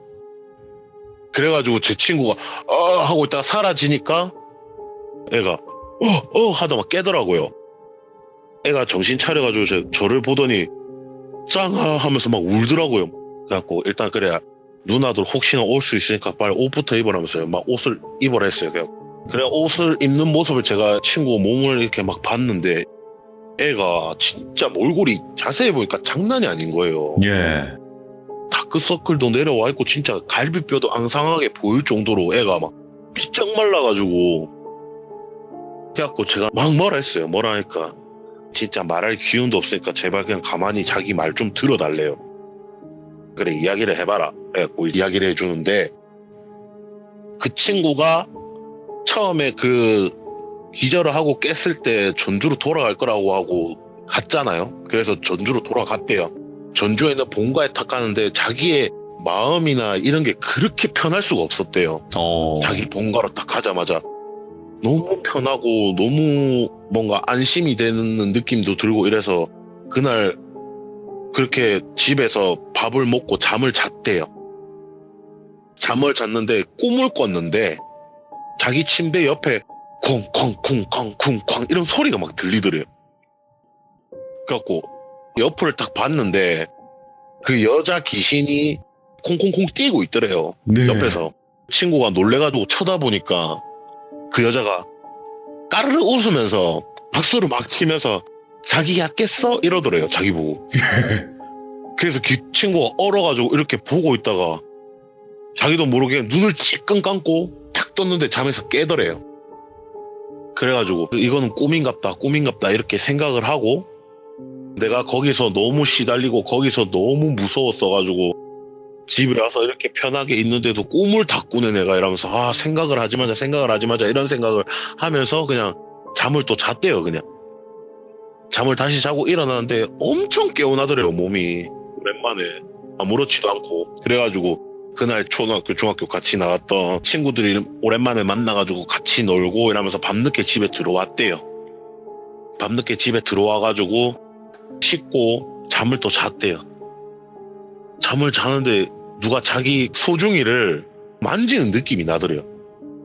그래가지고 제 친구가 하고 있다가 사라지니까 애가 하다 막 깨더라고요. 애가 정신 차려가지고 저를 보더니 짱아 하면서 막 울더라고요. 그래갖고 일단 그래 누나들 혹시나 올 수 있으니까 빨리 옷부터 입으라면서요. 막 옷을 입으라 했어요. 그래 옷을 입는 모습을 제가 친구 몸을 이렇게 막 봤는데 애가 진짜 몰골이 자세히 보니까 장난이 아닌 거예요. 예. 다크서클도 내려와 있고 진짜 갈비뼈도 앙상하게 보일 정도로 애가 막 삐쩍 말라가지고 그래갖고 제가 막 뭐라 했어요. 뭐라 하니까 진짜 말할 기운도 없으니까 제발 그냥 가만히 자기 말 좀 들어달래요. 그래 이야기를 해봐라. 그래갖고 이야기를 해주는데 그 친구가 처음에 그 기절을 하고 깼을 때 전주로 돌아갈 거라고 하고 갔잖아요. 그래서 전주로 돌아갔대요. 전주에 있는 본가에 탁 가는데 자기의 마음이나 이런 게 그렇게 편할 수가 없었대요. 자기 본가로 딱 가자마자 너무 편하고 너무 뭔가 안심이 되는 느낌도 들고 이래서 그날 그렇게 집에서 밥을 먹고 잠을 잤대요. 잠을 잤는데 꿈을 꿨는데 자기 침대 옆에 콩콩콩콩콩콩 이런 소리가 막 들리더래요. 그래갖고 옆을 딱 봤는데 그 여자 귀신이 콩콩콩 뛰고 있더래요. 네. 옆에서 친구가 놀래가지고 쳐다보니까 그 여자가 까르르 웃으면서 박수를 막 치면서 자기야 깼어? 이러더래요. 자기 보고. 그래서 그 친구가 얼어가지고 이렇게 보고 있다가 자기도 모르게 눈을 찔끔 감고 탁 떴는데 잠에서 깨더래요. 그래가지고 이거는 꿈인갑다 이렇게 생각을 하고 내가 거기서 너무 시달리고 거기서 너무 무서웠어가지고 집에 와서 이렇게 편하게 있는데도 꿈을 다 꾸네 내가 이러면서 생각을 하지 마자 이런 생각을 하면서 그냥 잠을 또 잤대요. 그냥 잠을 다시 자고 일어나는데 엄청 개운하더래요. 몸이 오랜만에 아무렇지도 않고. 그래가지고 그날 초등학교 중학교 같이 나왔던 친구들이 오랜만에 만나가지고 같이 놀고 이러면서 밤늦게 집에 들어왔대요. 밤늦게 집에 들어와가지고 씻고 잠을 또 잤대요. 잠을 자는데 누가 자기 소중이를 만지는 느낌이 나더래요.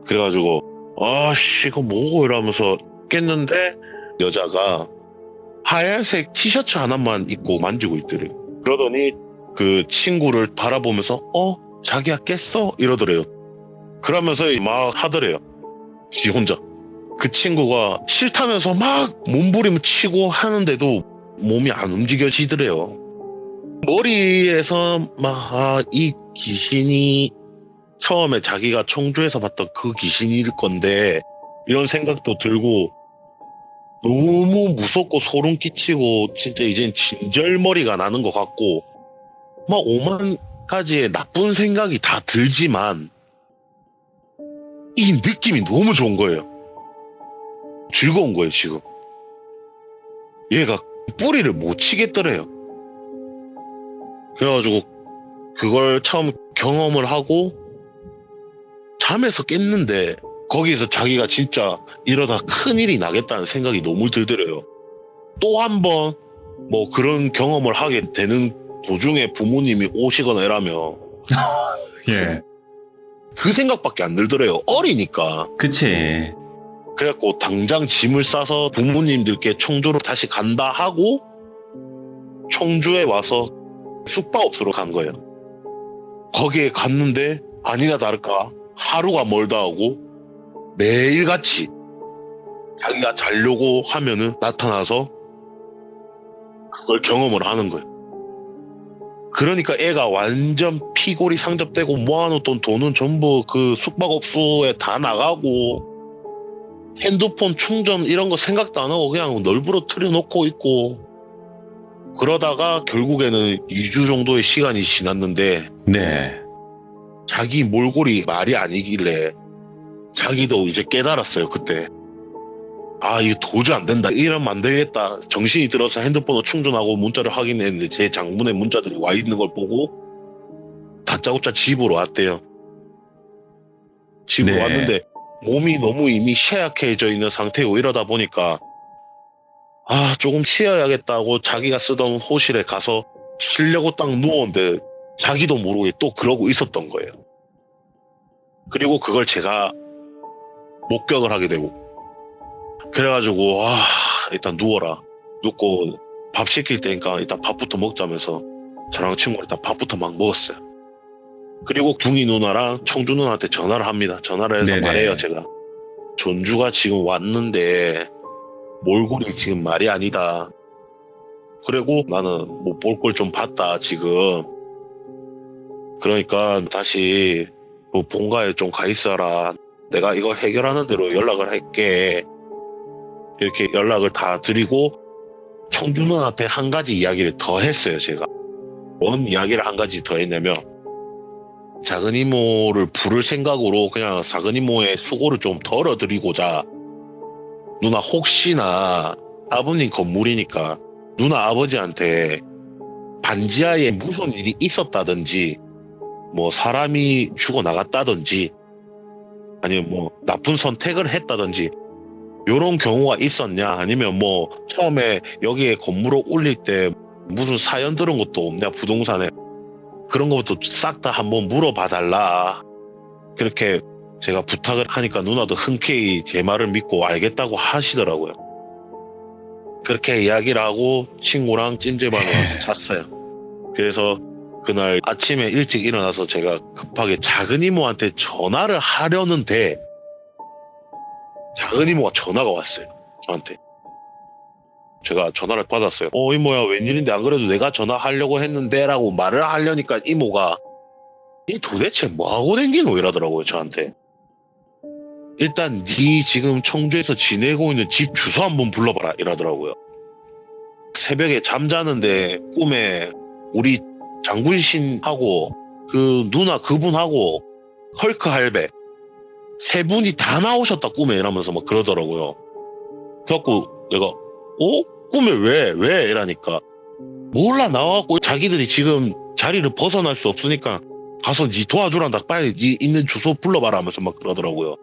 그래가지고 아씨 이거 뭐고 이러면서 깼는데 여자가 하얀색 티셔츠 하나만 입고 만지고 있더래요. 그러더니 그 친구를 바라보면서 자기야 깼어? 이러더래요. 그러면서 막 하더래요. 지 혼자. 그 친구가 싫다면서 막 몸부림 치고 하는데도 몸이 안 움직여지더래요. 머리에서 막 이 귀신이 처음에 자기가 청주에서 봤던 그 귀신일 건데 이런 생각도 들고 너무 무섭고 소름 끼치고 진짜 이젠 진절머리가 나는 것 같고 막 오만 가지의 나쁜 생각이 다 들지만 이 느낌이 너무 좋은 거예요. 즐거운 거예요 지금. 얘가 뿌리를 못 치겠더래요. 그래가지고 그걸 처음 경험을 하고 잠에서 깼는데 거기서 자기가 진짜 이러다 큰일이 나겠다는 생각이 너무 들더래요. 또 한 번 뭐 그런 경험을 하게 되는 도중에 부모님이 오시거나 이러면 예. 그 생각밖에 안 들더래요. 어리니까. 그치. 그래갖고 당장 짐을 싸서 부모님들께 청주로 다시 간다 하고 청주에 와서 숙박업소로 간 거예요. 거기에 갔는데 아니나 다를까 하루가 멀다 하고 매일같이 자기가 자려고 하면은 나타나서 그걸 경험을 하는 거예요. 그러니까 애가 완전 피골이 상접되고 모아놓던 돈은 전부 그 숙박업소에 다 나가고 핸드폰 충전 이런 거 생각도 안 하고 그냥 널브러 틀어놓고 있고 그러다가 결국에는 2주 정도의 시간이 지났는데 네. 자기 몰골이 말이 아니길래 자기도 이제 깨달았어요. 그때 아 이거 도저히 안 된다 이러면 안 되겠다 정신이 들어서 핸드폰을 충전하고 문자를 확인했는데 제 장문의 문자들이 와 있는 걸 보고 다짜고짜 집으로 왔대요. 집으로 네. 왔는데 몸이 너무 이미 쇠약해져 있는 상태고 이러다 보니까 아 조금 쉬어야겠다고 자기가 쓰던 호실에 가서 쉬려고 딱 누웠는데 자기도 모르게 또 그러고 있었던 거예요. 그리고 그걸 제가 목격을 하게 되고 그래가지고 일단 누워라 눕고 밥 시킬 테니까 일단 밥부터 먹자면서 저랑 친구가 일단 밥부터 막 먹었어요. 그리고 둥이 누나랑 청주 누나한테 전화를 합니다. 전화를 해서 네네. 말해요. 제가 전주가 지금 왔는데 몰골이 지금 말이 아니다. 그리고 나는 못 볼 걸 좀 봤다 지금. 그러니까 다시 뭐 본가에 좀 가 있어라. 내가 이걸 해결하는 대로 연락을 할게. 이렇게 연락을 다 드리고 청주 누나한테 한 가지 이야기를 더 했어요. 제가 뭔 이야기를 한 가지 더 했냐면 작은 이모를 부를 생각으로 그냥 작은 이모의 수고를 좀 덜어드리고자 누나 혹시나 아버님 건물이니까 누나 아버지한테 반지하에 무슨 일이 있었다든지 뭐 사람이 죽어나갔다든지 아니면 뭐 나쁜 선택을 했다든지 요런 경우가 있었냐 아니면 뭐 처음에 여기에 건물을 올릴 때 무슨 사연 들은 것도 없냐 부동산에 그런 것부터 싹 다 한번 물어봐 달라. 그렇게 제가 부탁을 하니까 누나도 흔쾌히 제 말을 믿고 알겠다고 하시더라고요. 그렇게 이야기를 하고 친구랑 찜질방에 와서 잤어요. 그래서 그날 아침에 일찍 일어나서 제가 급하게 작은 이모한테 전화를 하려는데 작은 이모가 전화가 왔어요. 저한테. 제가 전화를 받았어요. 이모야 웬일인데 안 그래도 내가 전화하려고 했는데 라고 말을 하려니까 이모가 이 도대체 뭐하고 댕기노 이러더라고요. 저한테. 일단 네 지금 청주에서 지내고 있는 집 주소 한번 불러봐라 이러더라고요. 새벽에 잠자는데 꿈에 우리 장군신하고 그 누나 그분하고 헐크 할배 세 분이 다 나오셨다 꿈에 이러면서 막 그러더라고요. 그래갖고 내가 꿈에 왜 이러니까 몰라 나와갖고 자기들이 지금 자리를 벗어날 수 없으니까 가서 니 도와주란다 빨리 니 있는 주소 불러봐라 하면서 막 그러더라고요.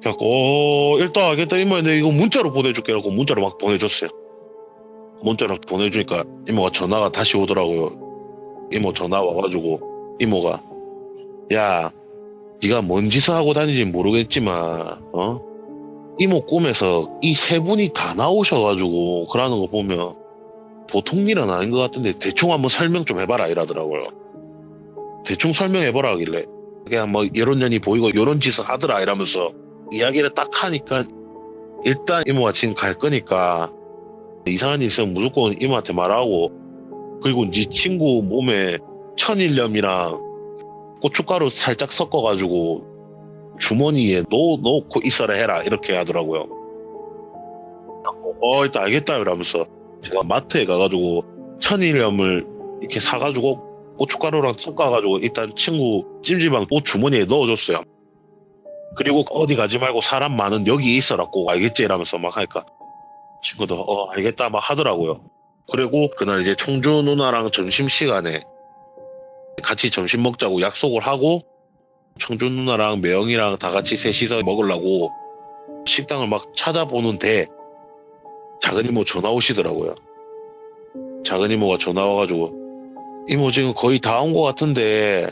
그래갖고 일단 알겠다 이모야 내가 이거 문자로 보내줄게라고 문자로 막 보내줬어요. 문자로 보내주니까 이모가 전화가 다시 오더라고요. 이모 전화 와가지고 이모가 야 네가 뭔 짓을 하고 다니는지 모르겠지만 이모 꿈에서 이 세 분이 다 나오셔가지고 그러는 거 보면 보통 일은 아닌 것 같은데 대충 한번 설명 좀 해봐라 이러더라고요. 대충 설명해보라 하길래 그냥 뭐 이런 년이 보이고 이런 짓을 하더라 이러면서 이야기를 딱 하니까 일단 이모가 지금 갈 거니까 이상한 일 있으면 무조건 이모한테 말하고 그리고 네 친구 몸에 천일염이랑 고춧가루 살짝 섞어가지고 주머니에 넣고 있어라 해라 이렇게 하더라고요. 일단 알겠다 이러면서 제가 마트에 가가지고 천일염을 이렇게 사가지고 고춧가루랑 섞어가지고 일단 친구 찜질방 옷 주머니에 넣어줬어요. 그리고 어디 가지 말고 사람 많은 여기 있어라 꼭 알겠지 이러면서 막 하니까 친구도 알겠다 막 하더라고요. 그리고 그날 이제 청주 누나랑 점심시간에 같이 점심 먹자고 약속을 하고 청주 누나랑 매영이랑 다 같이 셋이서 먹으려고 식당을 막 찾아보는데 작은 이모 전화 오시더라고요. 작은 이모가 전화 와가지고 이모 지금 거의 다 온 것 같은데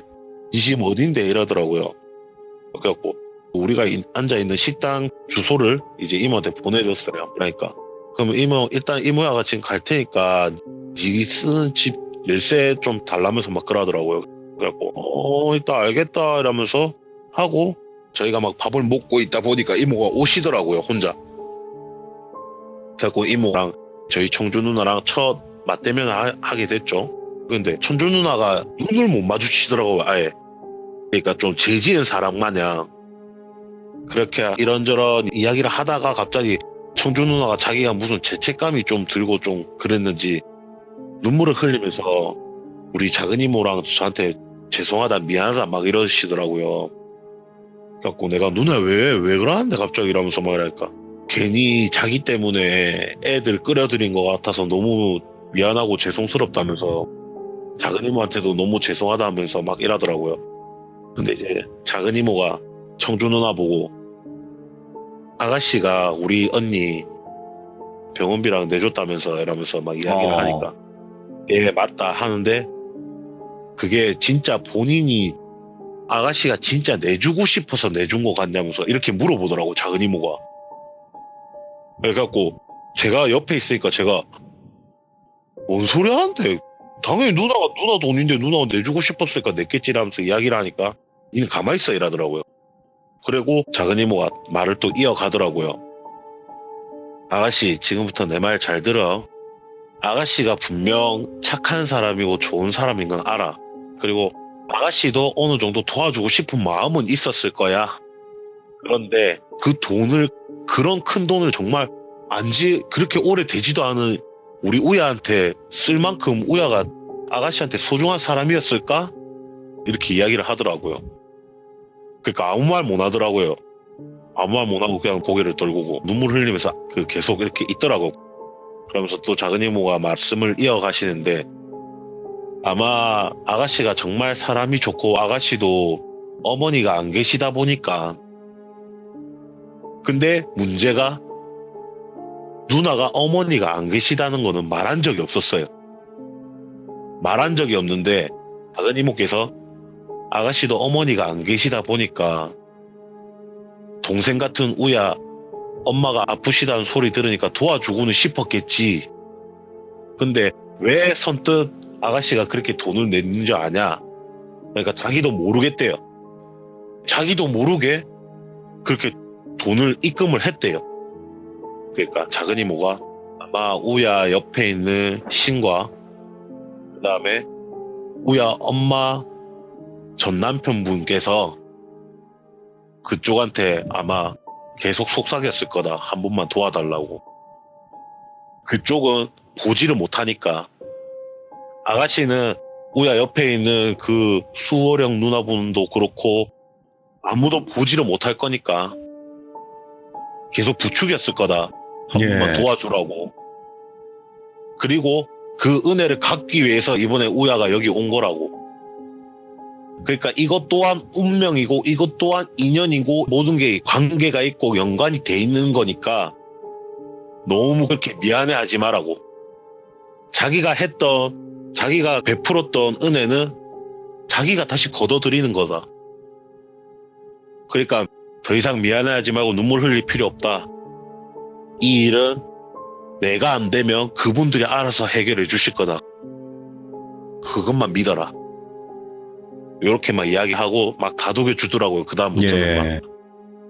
이 집 어딘데 이러더라고요. 그래갖고 우리가 앉아있는 식당 주소를 이제 이모한테 보내줬어요. 그러니까 그럼 이모 일단 이모야가 지금 갈 테니까 니 쓰는 집 열쇠 좀 달라면서 막 그러더라고요. 그래갖고 일단 알겠다 이러면서 하고 저희가 막 밥을 먹고 있다 보니까 이모가 오시더라고요 혼자. 그래갖고 이모랑 저희 청주 누나랑 첫 맞대면 하게 됐죠. 근데 청주 누나가 눈을 못 마주치더라고요 아예. 그러니까 좀 죄지은 사람 마냥 그렇게 이런저런 이야기를 하다가 갑자기 청주 누나가 자기가 무슨 죄책감이 좀 들고 좀 그랬는지 눈물을 흘리면서 우리 작은 이모랑 저한테 죄송하다 미안하다 막 이러시더라고요. 그래갖고 내가 누나 왜 그러는데 갑자기 이러면서 막 이러니까 괜히 자기 때문에 애들 끌어들인 것 같아서 너무 미안하고 죄송스럽다면서 작은 이모한테도 너무 죄송하다면서 막 이러더라고요. 근데 이제 작은 이모가 청주 누나 보고 아가씨가 우리 언니 병원비랑 내줬다면서 이러면서 막 이야기를 하니까 예 맞다 하는데 그게 진짜 본인이 아가씨가 진짜 내주고 싶어서 내준 것 같냐면서 이렇게 물어보더라고 작은 이모가. 그래갖고 제가 옆에 있으니까 제가 뭔 소리 하는데 당연히 누나 돈인데 누나가 내주고 싶었으니까 냈겠지라면서 이야기를 하니까 니는 가만히 있어 이러더라고요. 그리고 작은 이모가 말을 또 이어가더라고요. 아가씨 지금부터 내 말 잘 들어. 아가씨가 분명 착한 사람이고 좋은 사람인 건 알아. 그리고 아가씨도 어느 정도 도와주고 싶은 마음은 있었을 거야. 그런데 그 돈을 그런 큰 돈을 정말 그렇게 오래 되지도 않은 우리 우야한테 쓸 만큼 우야가 아가씨한테 소중한 사람이었을까? 이렇게 이야기를 하더라고요. 그러니까 아무 말 못 하더라고요. 아무 말 못 하고 그냥 고개를 떨구고 눈물 흘리면서 계속 이렇게 있더라고. 그러면서 또 작은 이모가 말씀을 이어가시는데 아마 아가씨가 정말 사람이 좋고 아가씨도 어머니가 안 계시다 보니까 근데 문제가 누나가 어머니가 안 계시다는 거는 말한 적이 없었어요. 말한 적이 없는데 작은 이모께서 아가씨도 어머니가 안 계시다 보니까 동생 같은 우야 엄마가 아프시다는 소리 들으니까 도와주고는 싶었겠지. 근데 왜 선뜻 아가씨가 그렇게 돈을 냈는지 아냐? 그러니까 자기도 모르겠대요. 자기도 모르게 그렇게 돈을 입금을 했대요. 그러니까 작은 이모가 아마 우야 옆에 있는 신과 그 다음에 우야 엄마 전 남편분께서 그쪽한테 아마 계속 속삭였을 거다. 한 번만 도와달라고. 그쪽은 보지를 못하니까 아가씨는 우야 옆에 있는 그 수호령 누나분도 그렇고 아무도 보지를 못할 거니까 계속 부추겼을 거다. 한 번만 도와주라고. 그리고 그 은혜를 갚기 위해서 이번에 우야가 여기 온 거라고. 그러니까 이것 또한 운명이고 이것 또한 인연이고 모든 게 관계가 있고 연관이 돼 있는 거니까 너무 그렇게 미안해하지 말라고. 자기가 베풀었던 은혜는 자기가 다시 걷어들이는 거다. 그러니까 더 이상 미안해하지 말고 눈물 흘릴 필요 없다. 이 일은 내가 안 되면 그분들이 알아서 해결해 주실 거다. 그것만 믿어라. 이렇게 막 이야기하고 막 다독여 주더라고요. 그 다음부터는 막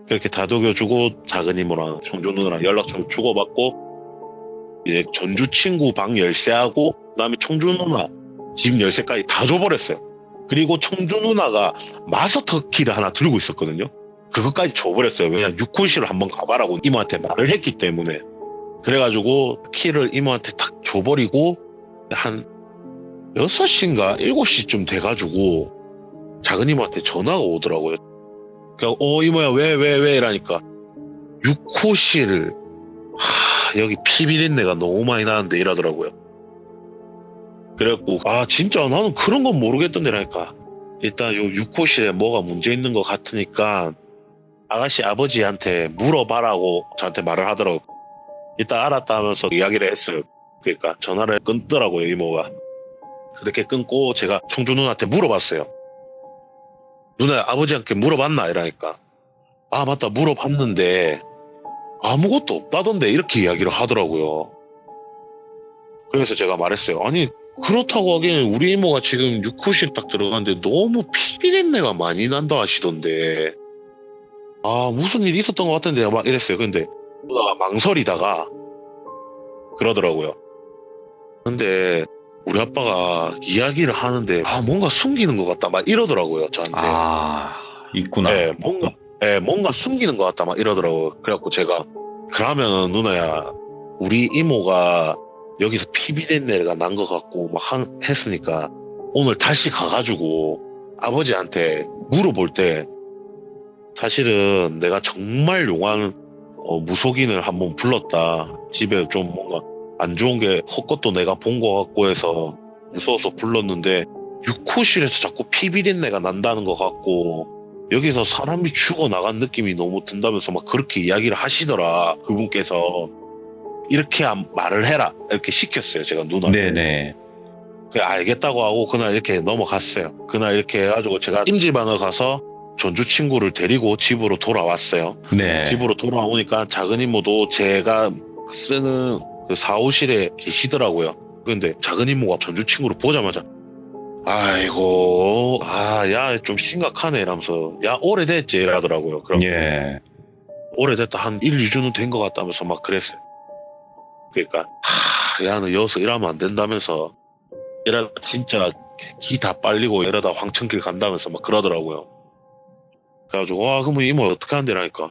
그렇게 다독여 주고 작은 이모랑 청주 누나랑 연락처 주고받고 이제 전주 친구 방 열쇠하고 그다음에 청주 누나 집 열쇠까지 다 줘버렸어요. 그리고 청주 누나가 마스터 키를 하나 들고 있었거든요. 그것까지 줘버렸어요. 왜냐면 6호실을 한번 가봐라고 이모한테 말을 했기 때문에. 그래가지고 키를 이모한테 탁 줘버리고 한 6시인가 7시쯤 돼가지고 작은 이모한테 전화가 오더라고요. 그냥 이모야 왜 이라니까 6호실 여기 피 비린내가 너무 많이 나는데 이러더라고요. 그래갖고 진짜 나는 그런 건 모르겠던데라니까. 일단 요 6호실에 뭐가 문제 있는 것 같으니까 아가씨 아버지한테 물어봐라고 저한테 말을 하더라고요. 일단 알았다 하면서 이야기를 했어요. 그러니까 전화를 끊더라고요 이모가. 그렇게 끊고 제가 청주 누나한테 물어봤어요. 누나 아버지한테 물어봤나 이러니까 맞다 물어봤는데 아무것도 없다던데 이렇게 이야기를 하더라고요. 그래서 제가 말했어요. 아니 그렇다고 하기에는 우리 이모가 지금 6호실 딱 들어갔는데 너무 피비린내가 많이 난다 하시던데 무슨 일이 있었던 것 같은데 막 이랬어요. 근데 누나가 망설이다가 그러더라고요. 근데 우리 아빠가 이야기를 하는데 뭔가 숨기는 것 같다 막 이러더라고요 저한테. 있구나. 뭔가 숨기는 것 같다 막 이러더라고요. 그래갖고 제가 그러면 누나야 우리 이모가 여기서 피비린내가 난 것 같고 막 했으니까 오늘 다시 가가지고 아버지한테 물어볼 때 사실은 내가 정말 용한 무속인을 한번 불렀다. 집에 좀 뭔가 안 좋은 게 헛것도 내가 본 것 같고 해서 무서워서 불렀는데 6호실에서 자꾸 피비린내가 난다는 것 같고 여기서 사람이 죽어나간 느낌이 너무 든다면서 막 그렇게 이야기를 하시더라. 그분께서 이렇게 말을 해라 이렇게 시켰어요. 제가 누나. 네네. 알겠다고 하고 그날 이렇게 넘어갔어요. 그날 이렇게 해가지고 제가 찜질방을 가서 전주 친구를 데리고 집으로 돌아왔어요. 네. 집으로 돌아오니까 작은 이모도 제가 쓰는 그 사무실에 계시더라고요. 근데 작은 이모가 전주 친구를 보자마자 아이고 야 좀 심각하네 이러면서 야 오래됐지 이러더라고요. 그럼 오래됐다 한 1, 2주는 된 것 같다면서 막 그랬어요. 그러니까 야 너 여기서 일하면 안 된다면서 이러다 진짜 기 다 빨리고 이러다 황천길 간다면서 막 그러더라고요. 그래가지고 그러면 이모 어떻게 한대라니까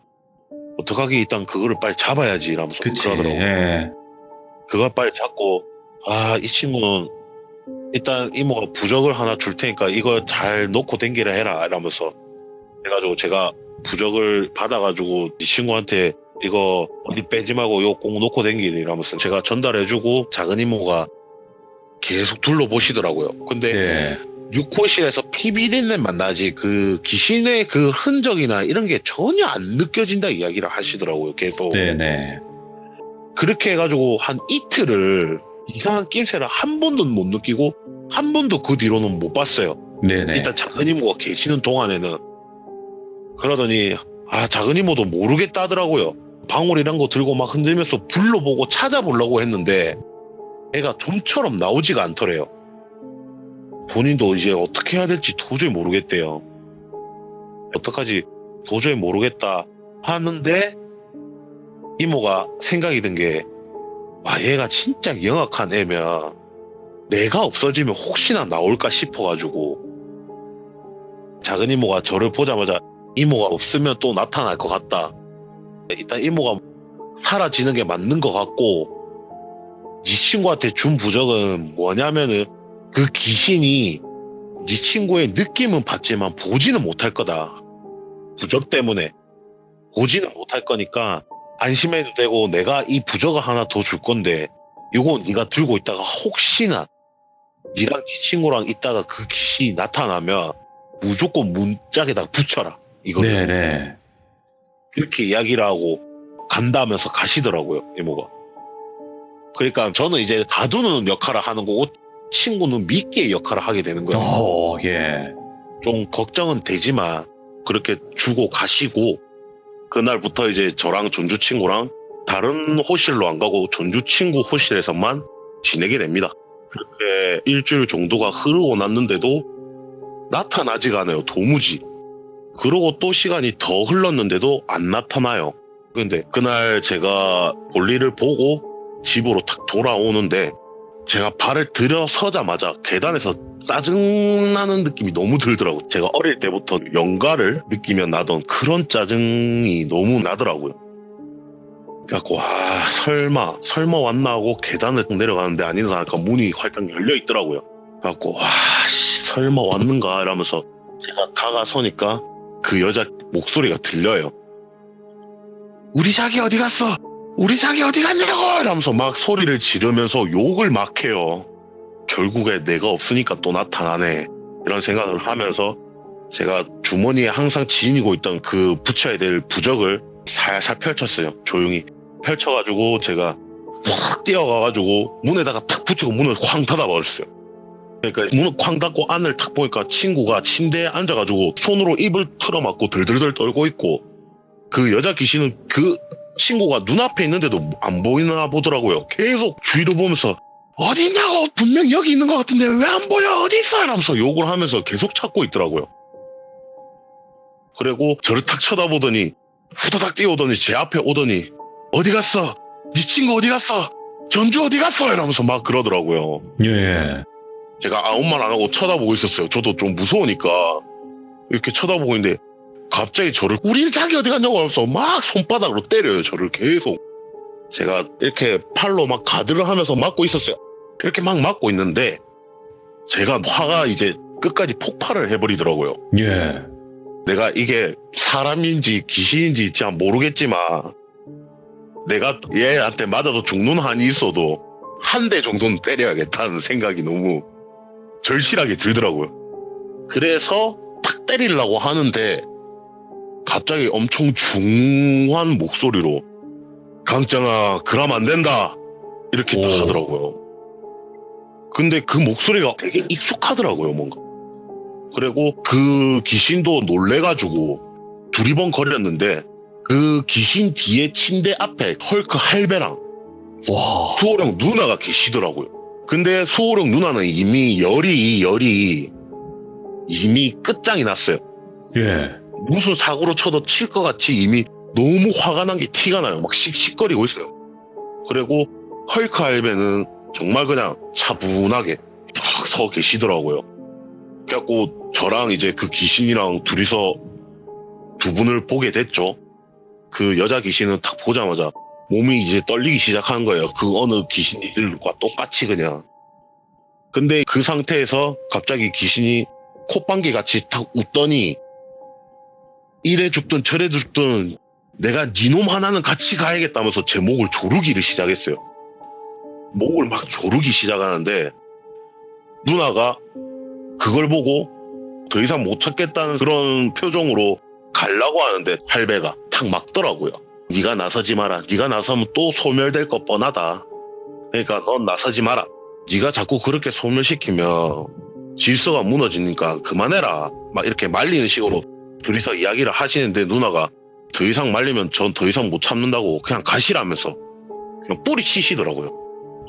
어떡하기 일단 그거를 빨리 잡아야지 이러면서 그러더라고요. 그걸 빨리 잡고 이 친구는 일단 이모가 부적을 하나 줄 테니까 이거 잘 놓고 댕기라 해라 이러면서 해가지고 제가 부적을 받아가지고 이 친구한테 이거 어디 빼지 말고 이거 꼭 놓고 댕기라 이러면서 제가 전달해주고 작은 이모가 계속 둘러보시더라고요. 근데 6호실에서 피비린내만 나지 그 귀신의 그 흔적이나 이런 게 전혀 안 느껴진다 이야기를 하시더라고요. 계속. 네네. 그렇게 해가지고 한 이틀을 이상한 낌새를 한 번도 못 느끼고 한 번도 그 뒤로는 못 봤어요. 네네. 일단 작은 이모가 계시는 동안에는. 그러더니 작은 이모도 모르겠다 하더라고요. 방울 이란 거 들고 막 흔들면서 불러보고 찾아보려고 했는데 애가 좀처럼 나오지가 않더래요. 본인도 이제 어떻게 해야 될지 도저히 모르겠대요. 어떡하지 도저히 모르겠다 하는데 이모가 생각이 든 게 얘가 진짜 영악한 애면 내가 없어지면 혹시나 나올까 싶어가지고 작은 이모가 저를 보자마자 이모가 없으면 또 나타날 것 같다. 일단 이모가 사라지는 게 맞는 것 같고 네 친구한테 준 부적은 뭐냐면은 그 귀신이 네 친구의 느낌은 받지만 보지는 못할 거다. 부적 때문에 보지는 못할 거니까 안심해도 되고 내가 이 부적을 하나 더 줄 건데 이거 네가 들고 있다가 혹시나 니랑 네 친구랑 있다가 그 귀신이 나타나면 무조건 문짝에다 붙여라. 이거 네네. 그렇게 이야기를 하고 간다면서 가시더라고요, 이모가. 그러니까 저는 이제 가두는 역할을 하는 거고 친구는 미끼의 역할을 하게 되는 거예요. 예. 좀 걱정은 되지만 그렇게 주고 가시고 그날부터 이제 저랑 전주 친구랑 다른 호실로 안 가고 전주 친구 호실에서만 지내게 됩니다. 그렇게 일주일 정도가 흐르고 났는데도 나타나지가 않아요. 도무지. 그러고 또 시간이 더 흘렀는데도 안 나타나요. 근데 그날 제가 볼일을 보고 집으로 탁 돌아오는데 제가 발을 들여서자마자 계단에서 짜증나는 느낌이 너무 들더라고요. 제가 어릴 때부터 영가를 느끼면 나던 그런 짜증이 너무 나더라고요. 그래갖고 와 설마 왔나 하고 계단을 내려가는데 아니다 하니까 문이 활짝 열려 있더라고요. 그래갖고 와 설마 왔는가 이러면서 제가 다가서니까 그 여자 목소리가 들려요. 우리 자기 어디 갔어? 우리 자기 어디 갔냐고! 이러면서 막 소리를 지르면서 욕을 막 해요. 결국에 내가 없으니까 또 나타나네. 이런 생각을 하면서 제가 주머니에 항상 지니고 있던 그 붙여야 될 부적을 살살 펼쳤어요. 조용히. 펼쳐가지고 제가 확 뛰어가가지고 문에다가 탁 붙이고 문을 쾅 닫아버렸어요. 그러니까 문을 쾅 닫고 안을 탁 보니까 친구가 침대에 앉아가지고 손으로 입을 틀어막고 들들들 떨고 있고 그 여자 귀신은 그 친구가 눈앞에 있는데도 안 보이나 보더라고요. 계속 주위를 보면서 어디 있냐고 분명 여기 있는 것 같은데 왜 안 보여 어디 있어 이러면서 욕을 하면서 계속 찾고 있더라고요. 그리고 저를 탁 쳐다보더니 후다닥 뛰어오더니 제 앞에 오더니 어디 갔어? 네 친구 어디 갔어? 전주 어디 갔어? 이러면서 막 그러더라고요. 예. 제가 아무 말 안 하고 쳐다보고 있었어요. 저도 좀 무서우니까 이렇게 쳐다보고 있는데 갑자기 저를 우리 자기 어디 갔냐고 하면서 막 손바닥으로 때려요. 저를 계속. 제가 이렇게 팔로 막 가드를 하면서 맞고 있었어요. 이렇게 막 맞고 있는데 제가 화가 이제 끝까지 폭발을 해버리더라고요. 예. 내가 이게 사람인지 귀신인지 잘 모르겠지만 내가 얘한테 맞아도 죽는 한이 있어도 한 대 정도는 때려야겠다는 생각이 너무 절실하게 들더라고요. 그래서 탁 때리려고 하는데 갑자기 엄청 중후한 목소리로 강짱아 그럼 안 된다 이렇게 딱 하더라고요. 근데 그 목소리가 되게 익숙하더라고요 뭔가. 그리고 그 귀신도 놀래가지고 두리번거렸는데 그 귀신 뒤에 침대 앞에 헐크 할배랑 와. 수호령 누나가 계시더라고요. 근데 수호령 누나는 이미 열이 이미 끝장이 났어요. 예. 무슨 사고로 쳐도 칠 것 같이 이미 너무 화가 난 게 티가 나요. 막 씩씩거리고 있어요. 그리고 헐크 할배는 정말 그냥 차분하게 딱 서 계시더라고요. 그래갖고 저랑 이제 그 귀신이랑 둘이서 두 분을 보게 됐죠. 그 여자 귀신은 딱 보자마자 몸이 이제 떨리기 시작한 거예요. 그 어느 귀신들과 똑같이 그냥. 근데 그 상태에서 갑자기 귀신이 콧방귀 같이 탁 웃더니 이래 죽든 저래 죽든 내가 니놈 하나는 같이 가야겠다면서 제 목을 조르기를 시작했어요. 목을 막 조르기 시작하는데 누나가 그걸 보고 더 이상 못 찾겠다는 그런 표정으로 가려고 하는데 할배가 탁 막더라고요. 네가 나서지 마라. 네가 나서면 또 소멸될 것 뻔하다. 그러니까 넌 나서지 마라. 네가 자꾸 그렇게 소멸시키면 질서가 무너지니까 그만해라. 막 이렇게 말리는 식으로 둘이서 이야기를 하시는데 누나가 더 이상 말리면 전 더 이상 못 참는다고 그냥 가시라면서 그냥 뿌리치시더라고요.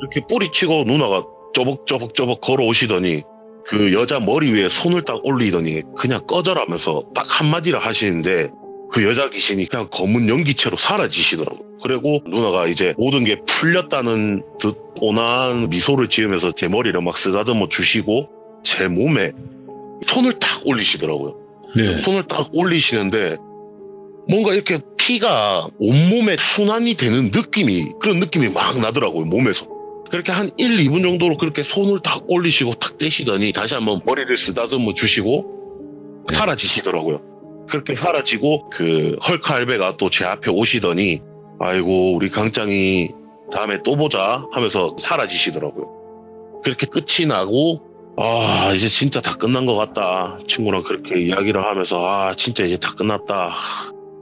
이렇게 뿌리치고 누나가 쪼벅쪼벅 걸어오시더니 그 여자 머리 위에 손을 딱 올리더니 그냥 꺼져라면서 딱 한마디를 하시는데 그 여자 귀신이 그냥 검은 연기체로 사라지시더라고요. 그리고 누나가 이제 모든 게 풀렸다는 듯 온화한 미소를 지으면서 제 머리를 막 쓰다듬어 주시고 제 몸에 손을 딱 올리시더라고요. 네. 손을 딱 올리시는데 뭔가 이렇게 피가 온몸에 순환이 되는 그런 느낌이 막 나더라고요, 몸에서. 그렇게 한 1, 2분 정도로 그렇게 손을 딱 올리시고 탁 떼시더니 다시 한번 머리를 쓰다듬어 주시고 사라지시더라고요. 그렇게 사라지고 그 헐크 할배가 또 제 앞에 오시더니 아이고 우리 강짱이 다음에 또 보자 하면서 사라지시더라고요. 그렇게 끝이 나고 아 이제 진짜 다 끝난 것 같다. 친구랑 그렇게 이야기를 하면서 아 진짜 이제 다 끝났다.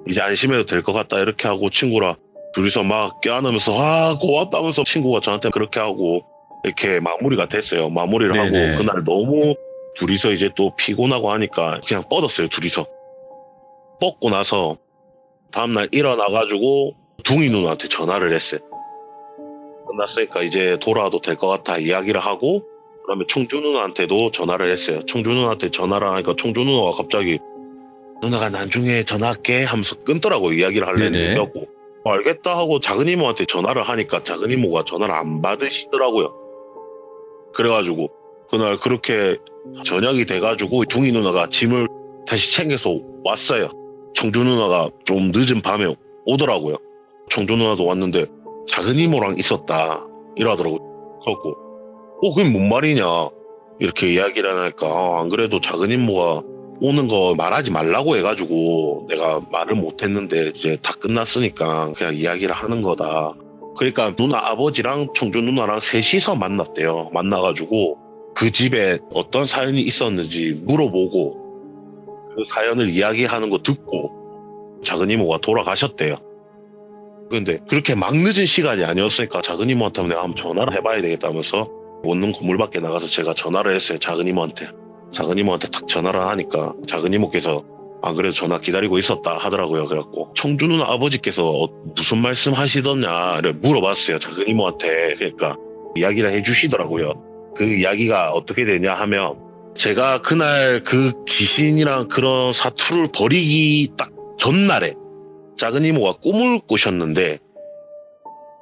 이제 안심해도 될 것 같다 이렇게 하고 친구랑 둘이서 막 껴안으면서 아 고맙다면서 친구가 저한테 그렇게 하고 이렇게 마무리가 됐어요. 마무리를 네네. 하고 그날 너무 둘이서 이제 또 피곤하고 하니까 그냥 뻗었어요. 둘이서 뻗고 나서 다음날 일어나가지고 둥이 누나한테 전화를 했어요. 끝났으니까 이제 돌아와도 될 것 같아 이야기를 하고 그다음에 청주 누나한테도 전화를 했어요. 청주 누나한테 전화를 하니까 청주 누나가 갑자기 누나가 나중에 전화할게 하면서 끊더라고요. 이야기를 하려는데 네네. 그래갖고 알겠다 하고 작은 이모한테 전화를 하니까 작은 이모가 전화를 안 받으시더라고요. 그래가지고 그날 그렇게 저녁이 돼가지고 둥이 누나가 짐을 다시 챙겨서 왔어요. 청주 누나가 좀 늦은 밤에 오더라고요. 청주 누나도 왔는데 작은 이모랑 있었다 이러더라고요. 그래갖고 그게 뭔 말이냐 이렇게 이야기를 하니까 안 그래도 작은 이모가 오는 거 말하지 말라고 해가지고 내가 말을 못했는데 이제 다 끝났으니까 그냥 이야기를 하는 거다. 그러니까 누나 아버지랑 청주 누나랑 셋이서 만났대요. 만나가지고 그 집에 어떤 사연이 있었는지 물어보고 그 사연을 이야기하는 거 듣고 작은 이모가 돌아가셨대요. 근데 그렇게 막 늦은 시간이 아니었으니까 작은 이모한테 내가 한번 전화를 해봐야 되겠다면서 원룸 건물 밖에 나가서 제가 전화를 했어요. 작은 이모한테. 작은 이모한테 탁 전화를 하니까 작은 이모께서 안 그래도 전화 기다리고 있었다 하더라고요. 그래갖고 청주 누나 아버지께서 무슨 말씀 하시더냐를 물어봤어요. 작은 이모한테. 그러니까 이야기를 해주시더라고요. 그 이야기가 어떻게 되냐 하면 제가 그날 그 귀신이랑 그런 사투를 벌이기 딱 전날에 작은 이모가 꿈을 꾸셨는데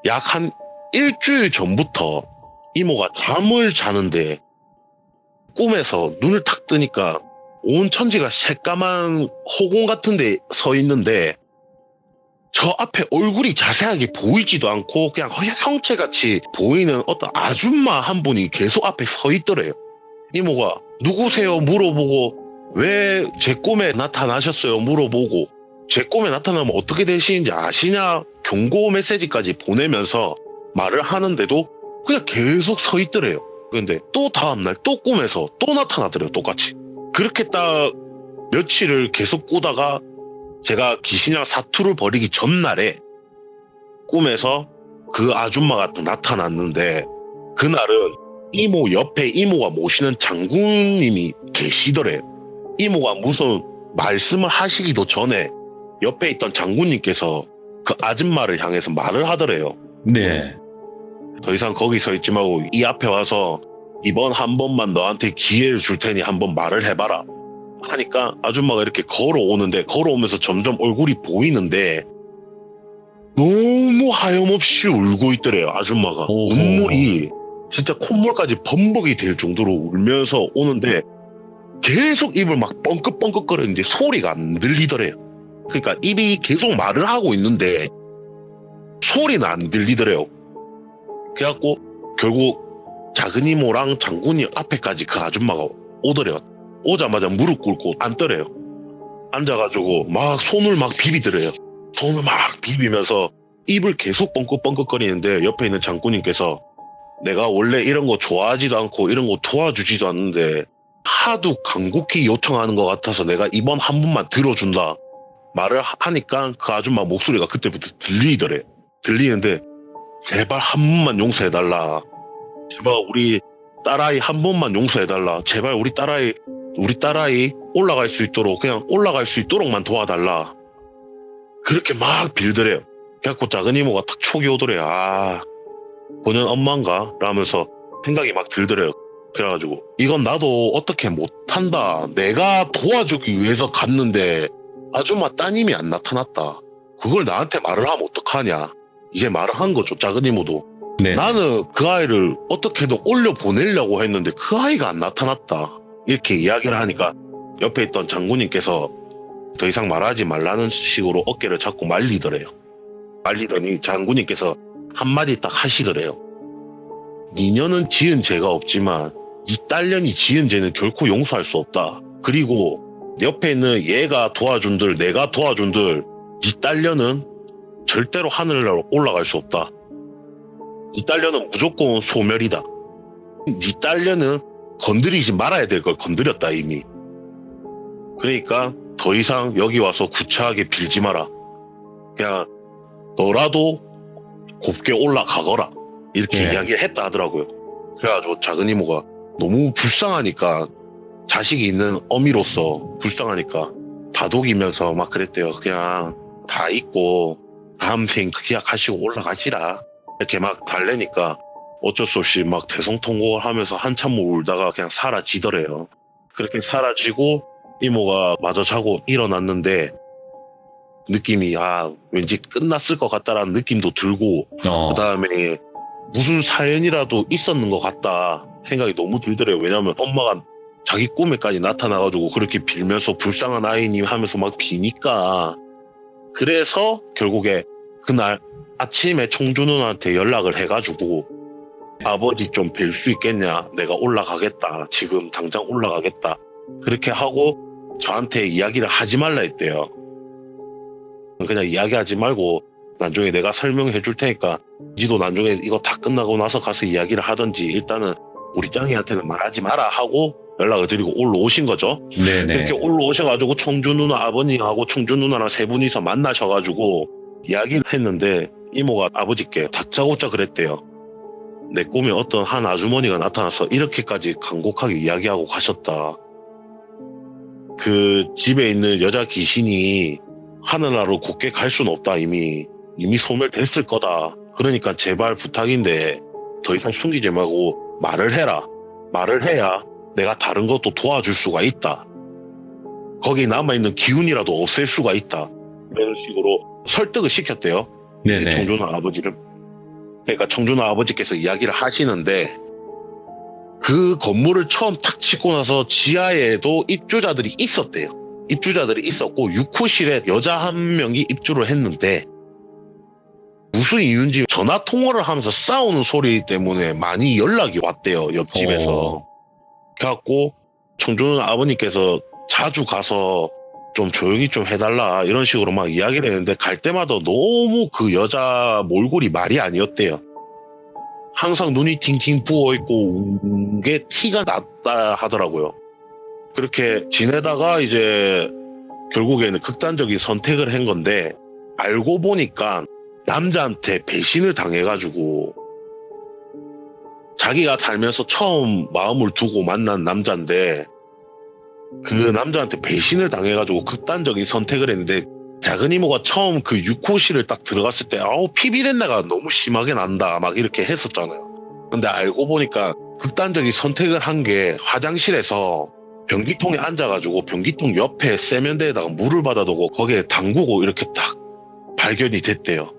약 한 일주일 전부터 이모가 잠을 자는데 꿈에서 눈을 탁 뜨니까 온 천지가 새까만 허공 같은 데 서 있는데 저 앞에 얼굴이 자세하게 보이지도 않고 그냥 형체같이 보이는 어떤 아줌마 한 분이 계속 앞에 서 있더래요. 이모가 누구세요 물어보고 왜 제 꿈에 나타나셨어요 물어보고 제 꿈에 나타나면 어떻게 되시는지 아시냐 경고 메시지까지 보내면서 말을 하는데도 그냥 계속 서 있더래요. 근데 또 다음날 또 꿈에서 또 나타나더래요. 똑같이. 그렇게 딱 며칠을 계속 꾸다가 제가 귀신이랑 사투를 벌이기 전날에 꿈에서 그 아줌마가 또 나타났는데 그날은 이모 옆에 이모가 모시는 장군님이 계시더래요. 이모가 무슨 말씀을 하시기도 전에 옆에 있던 장군님께서 그 아줌마를 향해서 말을 하더래요. 네. 더 이상 거기 서 있지 말고 이 앞에 와서 이번 한 번만 너한테 기회를 줄 테니 한번 말을 해봐라 하니까 아줌마가 이렇게 걸어오는데 걸어오면서 점점 얼굴이 보이는데 너무 하염없이 울고 있더래요. 아줌마가. 오호. 눈물이 진짜 콧물까지 범벅이 될 정도로 울면서 오는데 계속 입을 막 뻥긋뻥긋거리는데 소리가 안 들리더래요. 그러니까 입이 계속 말을 하고 있는데 소리는 안 들리더래요. 그래갖고 결국 작은 이모랑 장군이 앞에까지 그 아줌마가 오더래요. 오자마자 무릎 꿇고 앉더래요. 앉아가지고 막 손을 막 비비더래요. 손을 막 비비면서 입을 계속 뻥긋뻥긋거리는데 옆에 있는 장군님께서 내가 원래 이런 거 좋아하지도 않고 이런 거 도와주지도 않는데 하도 간곡히 요청하는 것 같아서 내가 이번 한 번만 들어준다 말을 하니까 그 아줌마 목소리가 그때부터 들리더래요. 들리는데 제발 한 번만 용서해달라. 제발 우리 딸아이 한 번만 용서해달라. 제발 우리 딸아이 올라갈 수 있도록 그냥 올라갈 수 있도록만 도와달라. 그렇게 막 빌더래요. 그래갖고 작은 이모가 딱 촉이 오더래요. 아 본연 엄마인가? 라면서 생각이 막 들더래요. 그래가지고 이건 나도 어떻게 못한다. 내가 도와주기 위해서 갔는데 아줌마 따님이 안 나타났다. 그걸 나한테 말을 하면 어떡하냐. 이제 말을 한 거죠. 작은 이모도. 네. 나는 그 아이를 어떻게든 올려보내려고 했는데 그 아이가 안 나타났다. 이렇게 이야기를 하니까 옆에 있던 장군님께서 더 이상 말하지 말라는 식으로 어깨를 잡고 말리더래요. 말리더니 장군님께서 한마디 딱 하시더래요. 니녀는 지은 죄가 없지만 니 딸년이 지은 죄는 결코 용서할 수 없다. 그리고 옆에 있는 얘가 도와준들 내가 도와준들 니 딸년은 절대로 하늘나라로 올라갈 수 없다. 네 딸려는 무조건 소멸이다. 네 딸려는 건드리지 말아야 될 걸 건드렸다 이미. 그러니까 더 이상 여기 와서 구차하게 빌지 마라. 그냥 너라도 곱게 올라가거라. 이렇게 예. 이야기를 했다 하더라고요. 그래가지고 작은 이모가 너무 불쌍하니까, 자식이 있는 어미로서 불쌍하니까 다독이면서 막 그랬대요. 그냥 다 잊고 다음 생 기약하시고 올라가시라. 이렇게 막 달래니까 어쩔 수 없이 막 대성통곡을 하면서 한참 울다가 그냥 사라지더래요. 그렇게 사라지고 이모가 마저 자고 일어났는데 느낌이 왠지 끝났을 것 같다라는 느낌도 들고, 그 다음에 무슨 사연이라도 있었는 것 같다 생각이 너무 들더래요. 왜냐면 엄마가 자기 꿈에까지 나타나가지고 그렇게 빌면서 불쌍한 아이님 하면서 막 비니까. 그래서 결국에 그날 아침에 청주 누나한테 연락을 해가지고 아버지 좀 뵐 수 있겠냐, 내가 올라가겠다, 지금 당장 올라가겠다, 그렇게 하고 저한테 이야기를 하지 말라 했대요. 그냥 이야기하지 말고 나중에 내가 설명해 줄 테니까 니도 나중에 이거 다 끝나고 나서 가서 이야기를 하든지 일단은 우리 짱이한테는 말하지 마라 하고 연락을 드리고 올라오신 거죠. 네네. 이렇게 올라오셔가지고 청주 누나 아버님하고 청주 누나랑 세 분이서 만나셔가지고 이야기를 했는데 이모가 아버지께 다짜고짜 그랬대요. 내 꿈에 어떤 한 아주머니가 나타나서 이렇게까지 간곡하게 이야기하고 가셨다. 그 집에 있는 여자 귀신이 하늘나라로 곱게 갈 수는 없다. 이미 소멸됐을 거다. 그러니까 제발 부탁인데 더 이상 숨기지 말고 말을 해라. 말을 해야 내가 다른 것도 도와줄 수가 있다. 거기 남아있는 기운이라도 없앨 수가 있다. 이런 식으로 설득을 시켰대요. 네네. 청준아 아버지를. 그러니까 청준아 아버지께서 이야기를 하시는데, 그 건물을 처음 탁 짓고 나서 지하에도 입주자들이 있었대요. 입주자들이 있었고 6호실에 여자 한 명이 입주를 했는데 무슨 이유인지 전화 통화를 하면서 싸우는 소리 때문에 많이 연락이 왔대요, 옆집에서. 그래갖고 청준 아버님께서 자주 가서 좀 조용히 좀 해달라 이런 식으로 막 이야기를 했는데, 갈 때마다 너무 그 여자 몰골이 말이 아니었대요. 항상 눈이 팅팅 부어있고 운 게 티가 났다 하더라고요. 그렇게 지내다가 이제 결국에는 극단적인 선택을 한 건데, 알고 보니까 남자한테 배신을 당해가지고, 자기가 살면서 처음 마음을 두고 만난 남자인데 그 남자한테 배신을 당해가지고 극단적인 선택을 했는데, 작은 이모가 처음 그 6호실을 딱 들어갔을 때 피비린내가 너무 심하게 난다 막 이렇게 했었잖아요. 근데 알고 보니까 극단적인 선택을 한 게 화장실에서 변기통에 앉아가지고 변기통 옆에 세면대에다가 물을 받아두고 거기에 담그고 이렇게 딱 발견이 됐대요.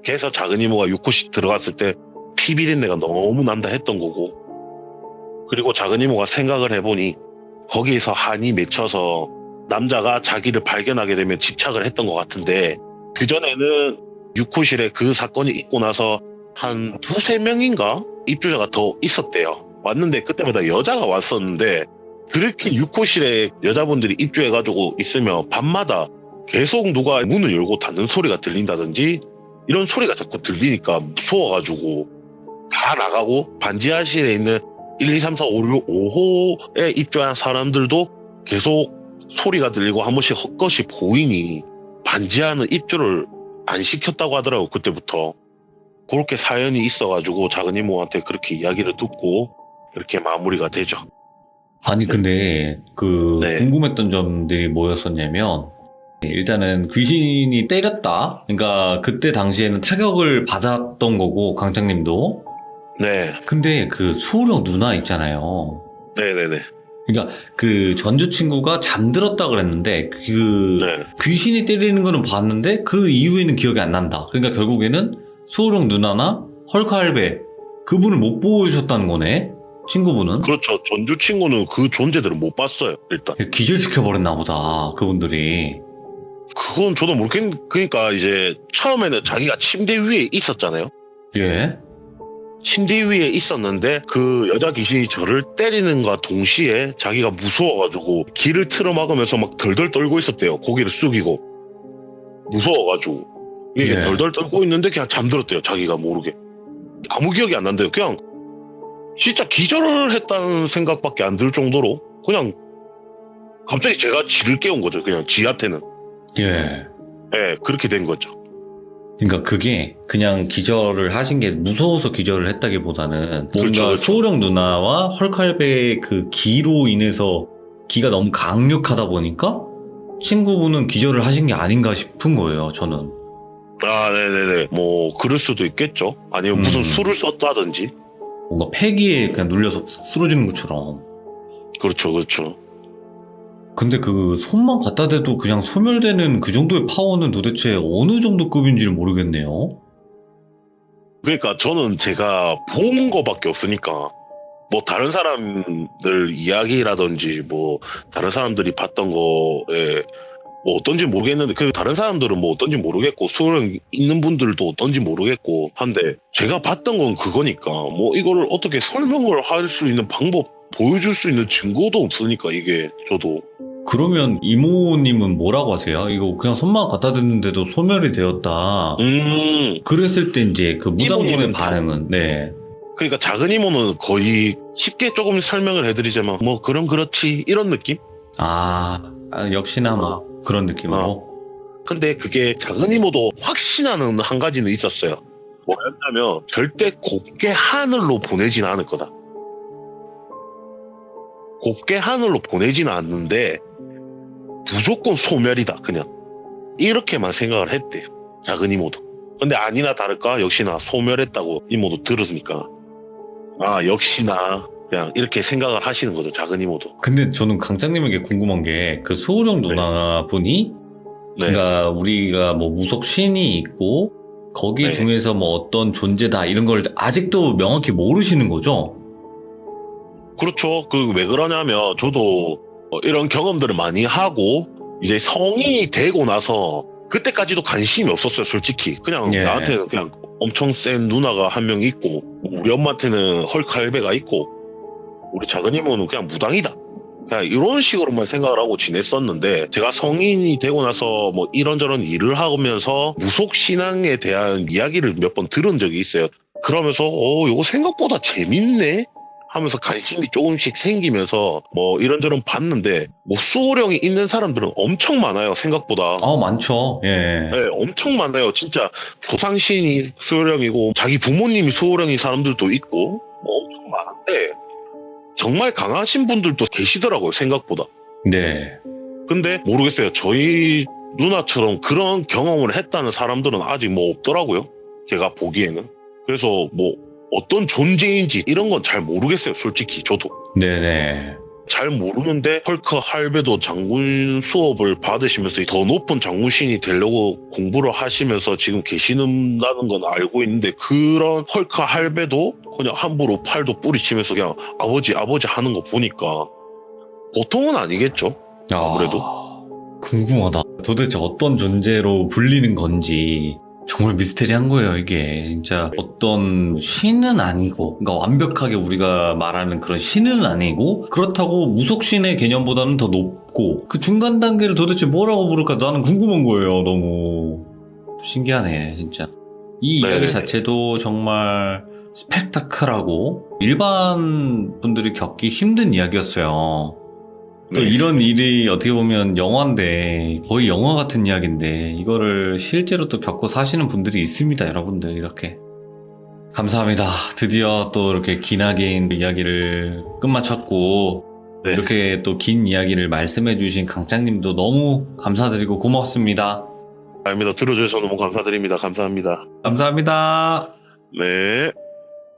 그래서 작은 이모가 6호실 들어갔을 때 피비린내가 너무 난다 했던 거고, 그리고 작은 이모가 생각을 해보니 거기에서 한이 맺혀서 남자가 자기를 발견하게 되면 집착을 했던 것 같은데, 그전에는 6호실에 그 사건이 있고 나서 한 두세 명인가 입주자가 더 있었대요. 왔는데 그때마다 여자가 왔었는데, 그렇게 6호실에 여자분들이 입주해가지고 있으면 밤마다 계속 누가 문을 열고 닫는 소리가 들린다든지 이런 소리가 자꾸 들리니까 무서워가지고 다 나가고, 반지하실에 있는 1, 2, 3, 4, 5, 6, 5호에 입주한 사람들도 계속 소리가 들리고 한 번씩 헛것이 보이니 반지하는 입주를 안 시켰다고 하더라고요. 그때부터. 그렇게 사연이 있어가지고 작은 이모한테 그렇게 이야기를 듣고 그렇게 마무리가 되죠. 아니 근데 네. 궁금했던 점들이 뭐였었냐면, 일단은 귀신이 때렸다. 그러니까 그때 당시에는 타격을 받았던 거고, 강장님도. 네. 근데 그 수호령 누나 있잖아요. 네네네. 그러니까 그 전주 친구가 잠들었다 그랬는데 그 네. 귀신이 때리는 거는 봤는데 그 이후에는 기억이 안 난다. 그러니까 결국에는 수호령 누나나 헐크 할배 그분을 못 보셨다는 거네. 친구분은. 그렇죠. 전주 친구는 그 존재들을 못 봤어요. 일단. 기절시켜버렸나 보다. 그분들이. 그건 저도 모르겠는데, 그러니까 이제 처음에는 자기가 침대 위에 있었잖아요. 예. 침대 위에 있었는데 그 여자 귀신이 저를 때리는과 동시에 자기가 무서워가지고 귀를 틀어막으면서 막 덜덜 떨고 있었대요. 고개를 숙이고 무서워가지고 이게 예. 덜덜 떨고 있는데 그냥 잠들었대요. 자기가 모르게. 아무 기억이 안 난대요. 그냥 진짜 기절을 했다는 생각밖에 안 들 정도로 그냥 갑자기 제가 지를 깨운 거죠. 그냥 지한테는. 예. 예, 그렇게 된 거죠. 그러니까 그게 그냥 기절을 하신 게 무서워서 기절을 했다기보다는 뭔가 그렇죠, 그렇죠. 소울형 누나와 헐크할배의 그 기로 인해서 기가 너무 강력하다 보니까 친구분은 기절을 하신 게 아닌가 싶은 거예요, 저는. 아, 네네네. 뭐 그럴 수도 있겠죠. 아니면 무슨 술을 썼다든지. 뭔가 폐기에 그냥 눌려서 쓰러지는 것처럼. 그렇죠, 그렇죠. 근데 그 손만 갖다 대도 그냥 소멸되는 그 정도의 파워는 도대체 어느 정도 급인지를 모르겠네요. 그러니까 저는 제가 본 거밖에 없으니까 뭐 다른 사람들 이야기라든지 뭐 다른 사람들이 봤던 거에 뭐 어떤지 모르겠는데 그 다른 사람들은 뭐 어떤지 모르겠고 수능 있는 분들도 어떤지 모르겠고 한데 제가 봤던 건 그거니까 뭐 이거를 어떻게 설명을 할 수 있는 방법 보여줄 수 있는 증거도 없으니까 이게 저도 그러면 이모님은 뭐라고 하세요? 이거 그냥 손만 갖다 댔는데도 소멸이 되었다. 그랬을 때 이제 그 무당분의 이모님은 반응은, 네. 그러니까 작은 이모는 거의 쉽게 조금 설명을 해드리자면 뭐 그럼 그렇지 이런 느낌? 역시나 뭐 그런 느낌으로. 근데 그게 작은 이모도 확신하는 한 가지는 있었어요. 뭐였냐면 절대 곱게 하늘로 보내지는 않을 거다. 곱게 하늘로 보내지는 않는데 무조건 소멸이다 그냥 이렇게만 생각을 했대요. 작은 이모도. 근데 아니나 다를까 역시나 소멸했다고 이모도 들었으니까 아 역시나 그냥 이렇게 생각을 하시는 거죠. 작은 이모도. 근데 저는 강장님에게 궁금한 게 그 소우령 누나분이 네. 그러니까 우리가 뭐 무속 신이 있고 거기 네. 중에서 뭐 어떤 존재다 이런 걸 아직도 명확히 모르시는 거죠? 그렇죠. 그 왜 그러냐면 저도 이런 경험들을 많이 하고 이제 성인이 되고 나서 그때까지도 관심이 없었어요. 솔직히 그냥 예. 나한테는 그냥 엄청 센 누나가 한 명 있고 우리 엄마한테는 헐크 할배가 있고 우리 작은 이모는 그냥 무당이다. 그냥 이런 식으로만 생각을 하고 지냈었는데 제가 성인이 되고 나서 뭐 이런저런 일을 하면서 무속 신앙에 대한 이야기를 몇 번 들은 적이 있어요. 그러면서 이거 생각보다 재밌네 하면서 관심이 조금씩 생기면서 뭐 이런저런 봤는데 뭐 수호령이 있는 사람들은 엄청 많아요. 생각보다. 많죠. 예. 네, 엄청 많아요. 진짜 조상신이 수호령이고 자기 부모님이 수호령인 사람들도 있고 뭐 엄청 많은데 정말 강하신 분들도 계시더라고요. 생각보다. 네. 근데 모르겠어요. 저희 누나처럼 그런 경험을 했다는 사람들은 아직 뭐 없더라고요. 제가 보기에는. 그래서 뭐 어떤 존재인지 이런 건 잘 모르겠어요. 솔직히 저도. 네네. 잘 모르는데 헐크 할배도 장군 수업을 받으시면서 더 높은 장군신이 되려고 공부를 하시면서 지금 계시는다는 건 알고 있는데 그런 헐크 할배도 그냥 함부로 팔도 뿌리치면서 그냥 아버지 하는 거 보니까 보통은 아니겠죠. 아무래도. 궁금하다. 도대체 어떤 존재로 불리는 건지 정말 미스테리한 거예요, 이게. 진짜 어떤 신은 아니고, 그러니까 완벽하게 우리가 말하는 그런 신은 아니고, 그렇다고 무속신의 개념보다는 더 높고, 그 중간 단계를 도대체 뭐라고 부를까 나는 궁금한 거예요. 너무 신기하네, 진짜. 이 이야기 자체도 정말 스펙타클하고 일반 분들이 겪기 힘든 이야기였어요. 또 이런 일이 어떻게 보면 영화인데 거의 영화 같은 이야기인데 이거를 실제로 또 겪고 사시는 분들이 있습니다. 여러분들 이렇게 감사합니다. 드디어 또 이렇게 기나긴 이야기를 끝마쳤고 이렇게 또 긴 이야기를 말씀해 주신 강장님도 너무 감사드리고 고맙습니다. 아닙니다. 들어주셔서 너무 감사드립니다. 감사합니다. 감사합니다. 네.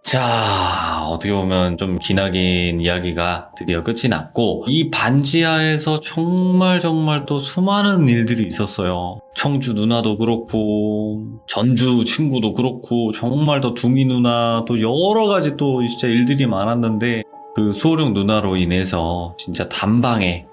자, 어떻게 보면 좀 기나긴 이야기가 드디어 끝이 났고 이 반지하에서 정말 또 수많은 일들이 있었어요. 청주 누나도 그렇고 전주 친구도 그렇고 정말 더 둥이 누나 또 여러 가지 또 진짜 일들이 많았는데 그 수호령 누나로 인해서 진짜 단방에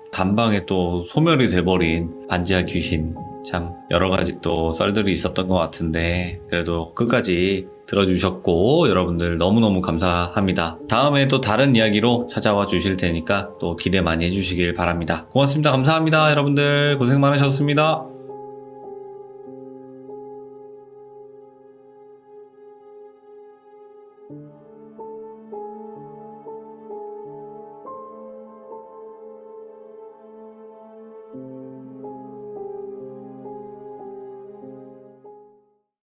또 소멸이 돼버린 반지하 귀신 참 여러 가지 또 썰들이 있었던 것 같은데 그래도 끝까지 들어주셨고 여러분들 너무너무 감사합니다. 다음에 또 다른 이야기로 찾아와 주실 테니까 또 기대 많이 해주시길 바랍니다. 고맙습니다. 감사합니다. 여러분들 고생 많으셨습니다.